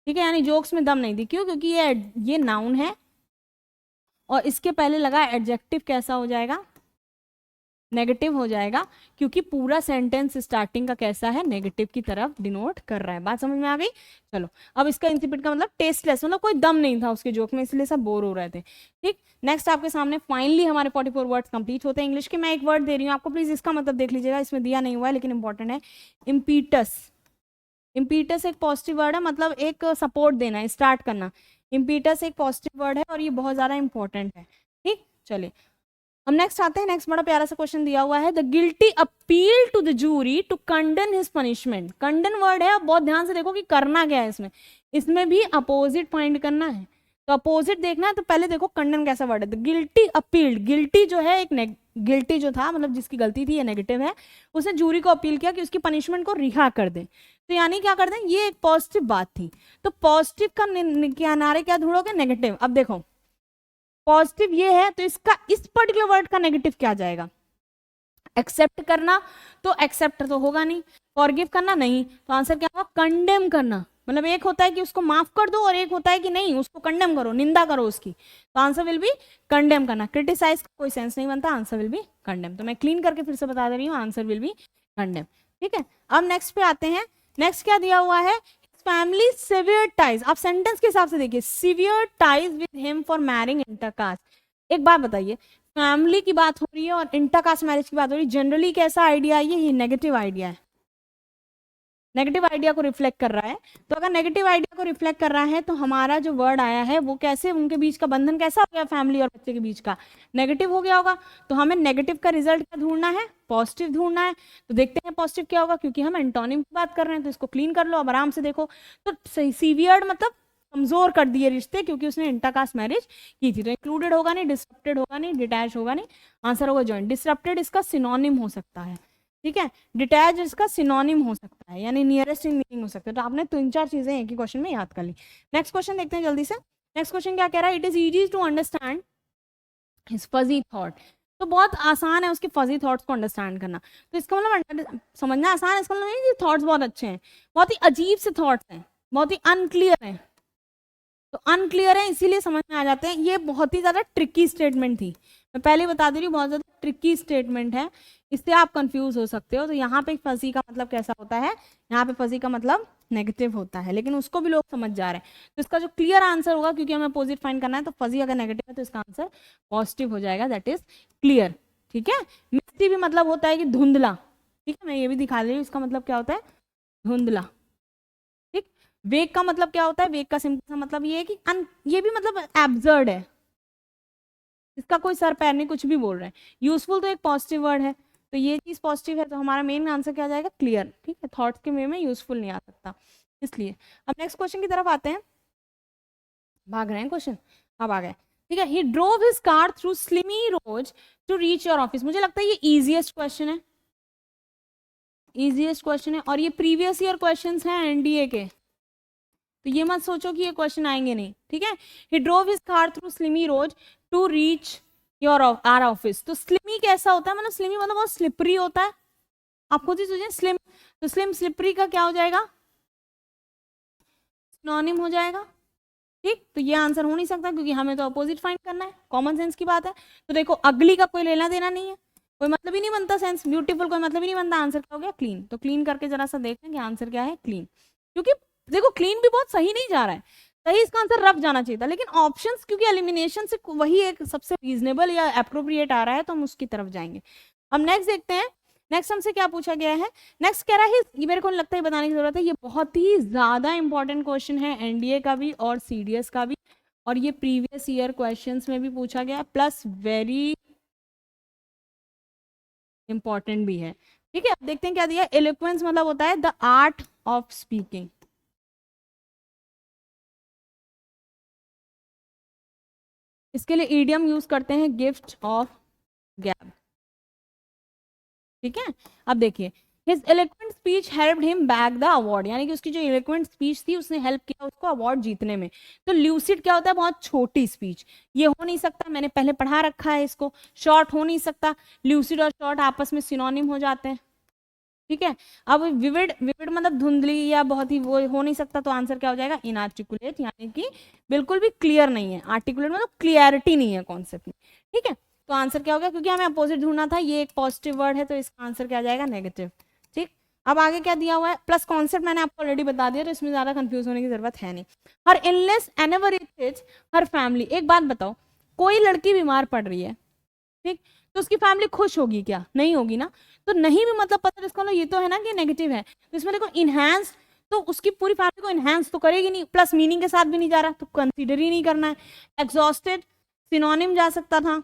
ठीक है, यानी जोक्स में दम नहीं दी, क्यों, क्योंकि ये नाउन है और इसके पहले लगा एडजेक्टिव, कैसा हो जाएगा, नेगेटिव हो जाएगा, क्योंकि पूरा सेंटेंस स्टार्टिंग का कैसा है, नेगेटिव की तरफ डिनोट कर रहा है। बात समझ में आ गई, चलो। अब इसका इंसिपिड का मतलब टेस्टलेस, मतलब कोई दम नहीं था उसके जोक में, इसलिए सब बोर हो रहे थे, ठीक। नेक्स्ट आपके सामने फाइनली हमारे 44 वर्ड्स कंप्लीट होते हैं इंग्लिश के। मैं एक वर्ड दे रही हूँ आपको, प्लीज इसका मतलब देख लीजिएगा, इसमें दिया नहीं हुआ है लेकिन इंपॉर्टेंट है, इम्पीटस। इम्पीटस एक पॉजिटिव वर्ड है, मतलब एक सपोर्ट देना, स्टार्ट करना, इम्पीटस एक पॉजिटिव वर्ड है और ये बहुत ज्यादा इंपॉर्टेंट है, ठीक। चलिए हम नेक्स्ट आते हैं, नेक्स्ट बड़ा प्यारा सा क्वेश्चन दिया हुआ है, the guilty appeal to the jury to condemn his punishment. Condemn word है, अब बहुत ध्यान से देखो कि करना क्या है इसमें, इसमें भी अपोजिट फाइंड करना है, तो अपोजिट देखना है तो पहले देखो कंडेम कैसा वर्ड है, गिल्टी अपील्ड, गिल्टी जो है एक गिल्टी जो था मतलब जिसकी गलती थी ये नेगेटिव है, उसने जूरी को अपील किया कि उसकी पनिशमेंट को रिहा कर दें, तो यानी क्या कर दें, ये एक पॉजिटिव बात थी। तो पॉजिटिव का किनारे क्या ढूंढोगे, नेगेटिव। अब देखो पॉजिटिव ये है तो इसका इस पर्टिकुलर वर्ड का नेगेटिव क्या जाएगा, एक्सेप्ट करना, तो एक्सेप्ट तो होगा नहीं, फॉरगिव करना नहीं, तो आंसर क्या होगा, कंडेम करना। मतलब एक होता है कि उसको माफ कर दो और एक होता है कि नहीं उसको कंडेम करो, निंदा करो उसकी, तो आंसर विल बी कंडेम करना। क्रिटिसाइज का कोई सेंस नहीं बनता, आंसर विल बी कंडेम। तो मैं क्लीन करके फिर से बता दे रही हूँ, आंसर विल बी कंडेम। ठीक है, अब नेक्स्ट पे आते हैं। नेक्स्ट क्या दिया हुआ है, फैमिली सिवियर टाइज। आप सेंटेंस के हिसाब से देखिए, severe ties with him for marrying intercaste. एक बात बताइए, फैमिली की बात हो रही है और इंटरकास्ट मैरिज की बात हो रही है, जनरली कैसा आइडिया है, ये नेगेटिव आइडिया है, नेगेटिव आइडिया को रिफ्लेक्ट कर रहा है। तो अगर नेगेटिव आइडिया को रिफ्लेक्ट कर रहा है तो हमारा जो वर्ड आया है वो कैसे, उनके बीच का बंधन कैसा हो गया, फैमिली और बच्चे के बीच का नेगेटिव हो गया होगा। तो हमें नेगेटिव का रिजल्ट क्या ढूंढना है, पॉजिटिव ढूंढना है। तो देखते हैं पॉजिटिव क्या होगा, क्योंकि हम एंटोनिम की बात कर रहे हैं तो इसको क्लीन कर लो, अब आराम से देखो। तो सीवियर मतलब कमजोर कर दिए रिश्ते, क्योंकि उसने इंटरकास्ट मैरिज की थी। तो इंक्लूडेड होगा नहीं, डिसरप्टेड होगा नहीं, डिटैच होगा नहीं, आंसर होगा जॉइंट। डिसरप्टेड इसका सिनोनिम हो सकता है, ठीक है, डिटैच इसका सिनोनिम हो सकता है, यानी नियरेस्ट इन मीनिंग हो सकता है। तो आपने 3-4 चीजें एक ही क्वेश्चन में याद कर ली। नेक्स्ट क्वेश्चन देखते हैं जल्दी से। नेक्स्ट क्वेश्चन क्या कह रहा है, it is easy to understand his fuzzy thought. तो बहुत आसान है उसके फजी थॉट्स को अंडरस्टैंड करना। तो इसका मतलब समझना आसान है, इसका मतलब नहीं कि थॉट्स बहुत अच्छे हैं, बहुत ही अजीब से थॉट्स हैं, बहुत ही अनक्लियर हैं। तो अनक्लियर है इसीलिए समझ में आ जाते हैं। ये बहुत ही ज्यादा ट्रिकी स्टेटमेंट थी, मैं पहले बता दे रही हूँ, बहुत ज्यादा ट्रिकी स्टेटमेंट है, इससे आप कंफ्यूज हो सकते हो। तो यहाँ पे फजी का मतलब कैसा होता है, यहाँ पे फजी का मतलब नेगेटिव होता है, लेकिन उसको भी लोग समझ जा रहे हैं। तो इसका जो क्लियर आंसर होगा, क्योंकि हमें अपोजिट फाइंड करना है, तो फजी अगर नेगेटिव है तो इसका आंसर पॉजिटिव हो जाएगा, दैट इज क्लियर। ठीक है, मिस्टी भी मतलब होता है कि धुंधला, ठीक है, मैं ये भी दिखा रही हूँ, इसका मतलब क्या होता है, धुंधला। वेग का मतलब क्या होता है, वेग का सिंपल सा मतलब ये है कि ये भी मतलब एब्सर्ड है, इसका कोई सर पैर नहीं, कुछ भी बोल रहे हैं। यूजफुल तो एक पॉजिटिव वर्ड है, तो ये चीज पॉजिटिव है, तो हमारा मेन आंसर क्या जाएगा, क्लियर। ठीक है, थॉट्स के वे में यूजफुल नहीं आ सकता इसलिए। अब नेक्स्ट क्वेश्चन की तरफ आते हैं, भाग रहे हैं क्वेश्चन, अब आ गए। ठीक है, he drove his car through slimy road to reach your office. मुझे लगता है ये इजीएस्ट क्वेश्चन है, इजीएस्ट क्वेश्चन है, और ये प्रीवियस ईयर क्वेश्चन हैं एनडीए के, तो ये मत सोचो कि ये क्वेश्चन आएंगे नहीं। ठीक है, he drove his car through slimy road to reach your our office. तो स्लिमी कैसा होता है, मतलब स्लिमी मतलब बहुत स्लिपरी होता है, आप खुद ही सोचिए स्लिम, तो स्लिम स्लिपरी का क्या हो जाएगा, सिनोनिम हो जाएगा। ठीक, तो ये आंसर हो नहीं सकता, क्योंकि हमें तो अपोजिट फाइंड करना है, कॉमन सेंस की बात है। तो देखो अगली का कोई लेना देना नहीं है, कोई मतलब ही नहीं बनता, सेंस ब्यूटीफुल कोई मतलब ही नहीं बनता, आंसर क्या हो गया, क्लीन। तो क्लीन करके जरा सा देखते हैं कि आंसर क्या है, क्लीन। क्योंकि देखो क्लीन भी बहुत सही नहीं जा रहा है, सही इसका आंसर रफ जाना चाहिए था, लेकिन ऑप्शंस क्योंकि एलिमिनेशन से वही एक सबसे रीजनेबल या अप्रोप्रिएट आ रहा है, तो हम उसकी तरफ जाएंगे। अब नेक्स्ट देखते हैं, नेक्स्ट हमसे क्या पूछा गया है। नेक्स्ट कह रहा है, ये मेरे को लगता है बताने की जरूरत है, ये बहुत ही ज्यादा इंपॉर्टेंट क्वेश्चन है एनडीए का भी और सीडीएस का भी, और ये प्रीवियस ईयर क्वेश्चंस में भी पूछा गया, प्लस वेरी इंपॉर्टेंट भी है। ठीक है, अब देखते हैं क्या दिया। एलोक्वेंस मतलब होता है द आर्ट ऑफ स्पीकिंग। इसके लिए ईडियम यूज करते हैं गिफ्ट ऑफ गैब। ठीक है, अब देखिए, his eloquent speech helped him back the award, यानी कि उसकी जो एलोक्वेंट स्पीच थी उसने हेल्प किया उसको अवार्ड जीतने में। तो ल्यूसिड क्या होता है, बहुत छोटी स्पीच, ये हो नहीं सकता, मैंने पहले पढ़ा रखा है इसको। शॉर्ट हो नहीं सकता, ल्यूसिड और शॉर्ट आपस में सिनोनिम हो जाते हैं। ठीक है, अब विविड, विविड मतलब धुंधली या बहुत ही वो हो नहीं सकता, तो आंसर क्या हो जाएगा, इनआर्टिकुलेट, यानी कि बिल्कुल भी क्लियर नहीं है। आर्टिकुलेट मतलब क्लियरिटी नहीं है कॉन्सेप्ट में। ठीक है, तो आंसर क्या हो गया, क्योंकि हमें अपोजिट ढूंढना था, ये एक पॉजिटिव वर्ड है, तो इसका आंसर क्या जाएगा, नेगेटिव। ठीक, अब आगे क्या दिया हुआ है, प्लस कॉन्सेप्ट मैंने आपको ऑलरेडी बता दिया, तो इसमें ज्यादा कंफ्यूज होने की जरूरत है नहीं। हर इलनेस एनएवरेटेड हर फैमिली। एक बात बताओ, कोई लड़की बीमार पड़ रही है, ठीक, तो उसकी फैमिली खुश होगी क्या, नहीं होगी ना। तो नहीं भी मतलब पता, इसका ये तो है ना कि नेगेटिव है, तो इसमें देखो इनहेंस, तो उसकी पूरी फैमिली को इनहेंस तो करेगी नहीं, प्लस मीनिंग के साथ भी नहीं जा रहा, तो कंसीडर ही नहीं करना है। एग्जॉस्टेड सिनोनिम जा सकता था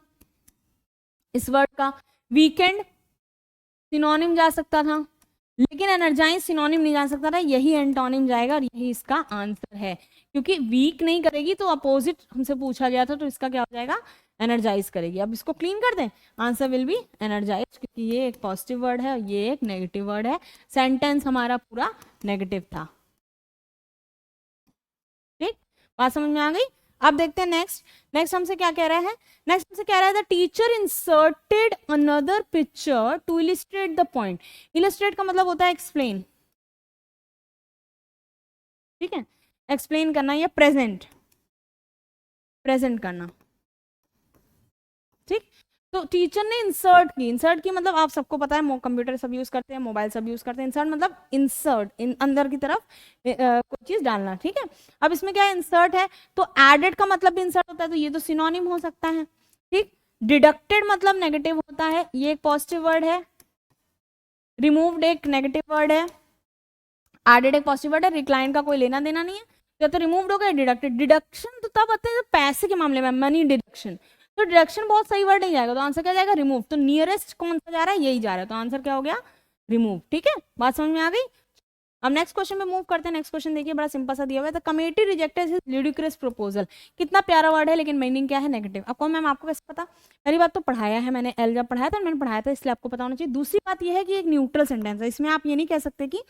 इस वर्ड का, वीकेंड सिनोनिम जा सकता था, लेकिन एनर्जाइज सिनोनिम नहीं जान सकता था, यही एंटोनिम जाएगा और यही इसका आंसर है, क्योंकि वीक नहीं करेगी तो अपोजिट हमसे पूछा गया था, तो इसका क्या हो जाएगा, एनर्जाइज करेगी। अब इसको क्लीन कर दें, आंसर विल बी एनर्जाइज, क्योंकि ये एक पॉजिटिव वर्ड है और ये एक नेगेटिव वर्ड है, सेंटेंस हमारा पूरा नेगेटिव था। ठीक, बात समझ में आ गई। अब देखते हैं नेक्स्ट हमसे क्या कह रहा है, नेक्स्ट हमसे कह रहा है the teacher inserted another picture to illustrate the point. Illustrate का मतलब होता है एक्सप्लेन, ठीक है, एक्सप्लेन करना या प्रेजेंट करना, ठीक। तो टीचर ने इंसर्ट की मतलब आप सबको पता है, कंप्यूटर सब यूज करते हैं, मोबाइल सब यूज करते हैं, इंसर्ट मतलब इंसर्ट अंदर की तरफ कोई चीज डालना, ठीक है। अब इसमें क्या है, इंसर्ट है तो एडेड का मतलब भी इंसर्ट होता है, तो ये तो सिनोनिम हो सकता है, ठीक। डिडक्टेड मतलब नेगेटिव होता है, ये एक पॉजिटिव वर्ड है, रिमूव्ड एक नेगेटिव वर्ड है, एडेड एक पॉजिटिव वर्ड है, रिक्लाइन का कोई लेना देना नहीं है, या तो रिमूव्ड हो गया, डिडक्टेड। डिडक्शन तो तब आते हैं पैसे के मामले में, मनी डिडक्शन, तो डिडक्शन बहुत सही वर्ड नहीं जाएगा, तो आंसर क्या जाएगा, रिमूव। तो नियरेस्ट कौन सा जा रहा है, यही जा रहा है, तो आंसर क्या हो गया, रिमूव, ठीक है, बात समझ में आ गई। अब नेक्स्ट क्वेश्चन में मूव करते हैं। नेक्स्ट क्वेश्चन देखिए, बड़ा सिंपल सा दिया हुआ है, the committee rejected his ludicrous proposal. कितना प्यारा वर्ड है, लेकिन मीनिंग क्या है, नेगेटिव। आपको मैम आपको कैसे पता, पहली बात तो पढ़ाया है मैंने, एल जब पढ़ाया था मैंने पढ़ाया था, इसलिए आपको पता होना चाहिए। दूसरी बात यह है कि एक न्यूट्रल सेंटेंस है, इसमें आप ये नहीं कह सकते कि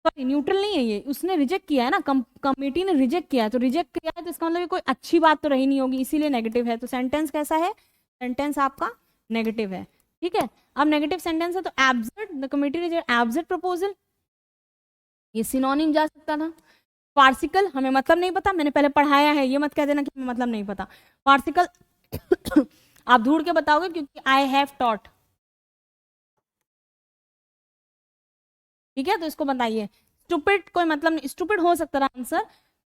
सॉरी न्यूट्रल नहीं है ये, उसने रिजेक्ट किया है ना, कमेटी ने रिजेक्ट किया है, तो रिजेक्ट किया है तो इसका मतलब कोई अच्छी बात तो रही नहीं होगी, इसीलिए नेगेटिव है। तो सेंटेंस कैसा है, सेंटेंस आपका नेगेटिव है, ठीक है। अब नेगेटिव सेंटेंस है तो absurd, the committee reject absurd proposal, ये सिनोनिम जा सकता था। पार्सिकल हमें मतलब नहीं पता, मैंने पहले पढ़ाया है, ये मत कह देना कि हमें मतलब नहीं पता। पार्सिकल आप ढूंढ के बताओगे, क्योंकि आई हैव टॉट, ठीक है, तो इसको बताइए। स्टूपिड कोई मतलब नहीं, स्टूपिड हो सकता था आंसर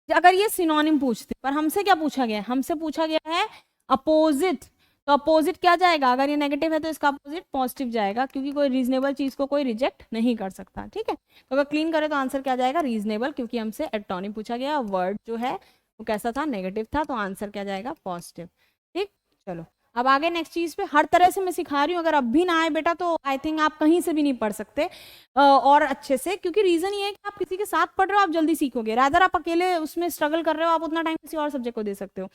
अगर ये सिनोनिम पूछते, पर हमसे क्या पूछा गया है, हमसे पूछा गया है अपोजिट, तो अपोजिट क्या जाएगा, अगर ये नेगेटिव है तो इसका अपोजिट पॉजिटिव जाएगा, क्योंकि कोई रीजनेबल चीज को कोई रिजेक्ट नहीं कर सकता, ठीक है। तो अगर क्लीन करें तो आंसर क्या जाएगा, रीजनेबल, क्योंकि हमसे एटोनिम पूछा गया, वर्ड जो है वो कैसा था, नेगेटिव था, तो आंसर क्या जाएगा, पॉजिटिव, ठीक। चलो अब आगे नेक्स्ट चीज पे, हर तरह से मैं सिखा रही हूँ, अगर अब भी ना आए बेटा तो आई थिंक आप कहीं से भी नहीं पढ़ सकते और अच्छे से, क्योंकि रीजन ये है कि आप किसी के साथ पढ़ रहे हो, आप जल्दी सीखोगे, रादर आप अकेले उसमें स्ट्रगल कर रहे हो, आप उतना टाइम किसी और सब्जेक्ट को दे सकते हो।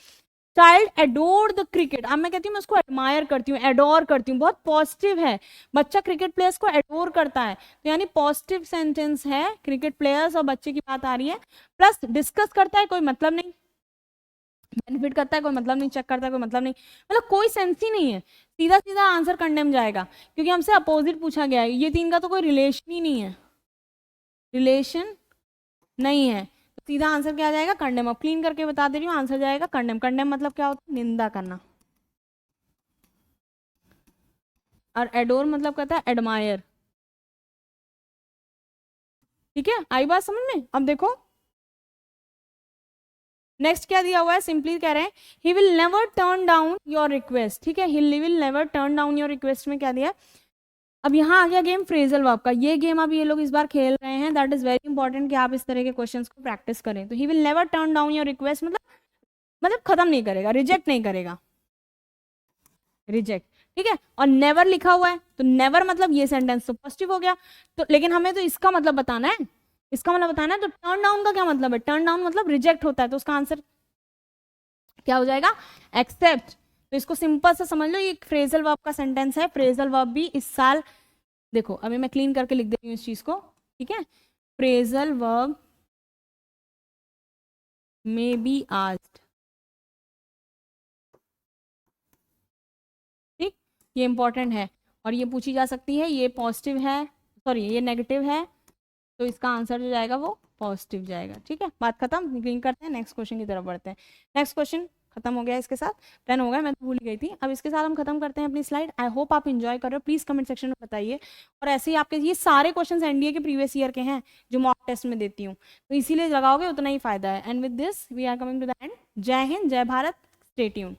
चाइल्ड एडोर द क्रिकेट, अब मैं कहती हूँ मैं उसको एडमायर करती हूँ, एडोर करती हूँ, बहुत पॉजिटिव है, बच्चा क्रिकेट प्लेयर्स को एडोर करता है, तो यानी पॉजिटिव सेंटेंस है, क्रिकेट प्लेयर्स और बच्चे की बात आ रही है, प्लस डिस्कस करता है, कोई मतलब नहीं, बेनिफिट करता है कोई मतलब नहीं, चेक करता है कोई मतलब नहीं, मतलब कोई सेंस ही नहीं है, सीधा सीधा आंसर कंडेम जाएगा, क्योंकि हमसे अपोजिट पूछा गया है, ये तीन का तो कोई रिलेशन ही नहीं है, रिलेशन नहीं है, तो सीधा आंसर क्या आ जाएगा, कंडेम। अब क्लीन करके बता दे रही हूँ, आंसर जाएगा कंडेम। कंडेम मतलब क्या होता है, निंदा करना, और एडोर मतलब कहता है एडमायर, ठीक है, आई बात समझ में। अब देखो नेक्स्ट क्या दिया हुआ है, सिंपली कह रहे हैं he will never turn down your request, ठीक है, he will never turn down your request में क्या दिया। अब यहाँ आ गया गेम फ्रेजल वर्ब का, ये गेम अब ये लोग इस बार खेल रहे हैं, दैट इज वेरी इंपॉर्टेंट कि आप इस तरह के क्वेश्चंस को प्रैक्टिस करें। तो he will never turn down your request मतलब खत्म नहीं करेगा, रिजेक्ट नहीं करेगा, रिजेक्ट, ठीक है। और नेवर लिखा हुआ है, तो नेवर मतलब ये सेंटेंस तो पॉजिटिव हो गया, तो लेकिन हमें तो इसका मतलब बताना है, इसका मतलब बताना है, तो टर्न डाउन का क्या मतलब है, टर्न डाउन मतलब रिजेक्ट होता है, तो उसका आंसर क्या हो जाएगा, एक्सेप्ट। तो इसको सिंपल से समझ लो, ये एक फ्रेजल वर्ब का सेंटेंस है, फ्रेजल वर्ब भी इस साल देखो, अभी मैं क्लीन करके लिख देती हूँ इस चीज को, ठीक है। Phrasal verb may be asked, ठीक, ये इंपॉर्टेंट है, और ये पूछी जा सकती है, ये पॉजिटिव है, सॉरी ये नेगेटिव है, तो इसका आंसर जो जाएगा वो पॉजिटिव जाएगा, ठीक है। बात खत्म, क्लीन करते हैं, नेक्स्ट क्वेश्चन की तरफ बढ़ते हैं। नेक्स्ट क्वेश्चन खत्म हो गया, इसके साथ 10 हो गया, मैं तो भूल गई थी। अब इसके साथ हम खत्म करते हैं अपनी स्लाइड। आई होप आप एंजॉय कर रहे हो, प्लीज कमेंट सेक्शन में बताइए, और ऐसे ही आपके ये सारे क्वेश्चंस एनडीए के प्रीवियस ईयर के हैं जो मॉक टेस्ट में देती हूँ, तो इसीलिए लगाओगे उतना ही फायदा है। And with this we are coming to the end. जय हिंद, जय भारत, स्टे ट्यून्ड।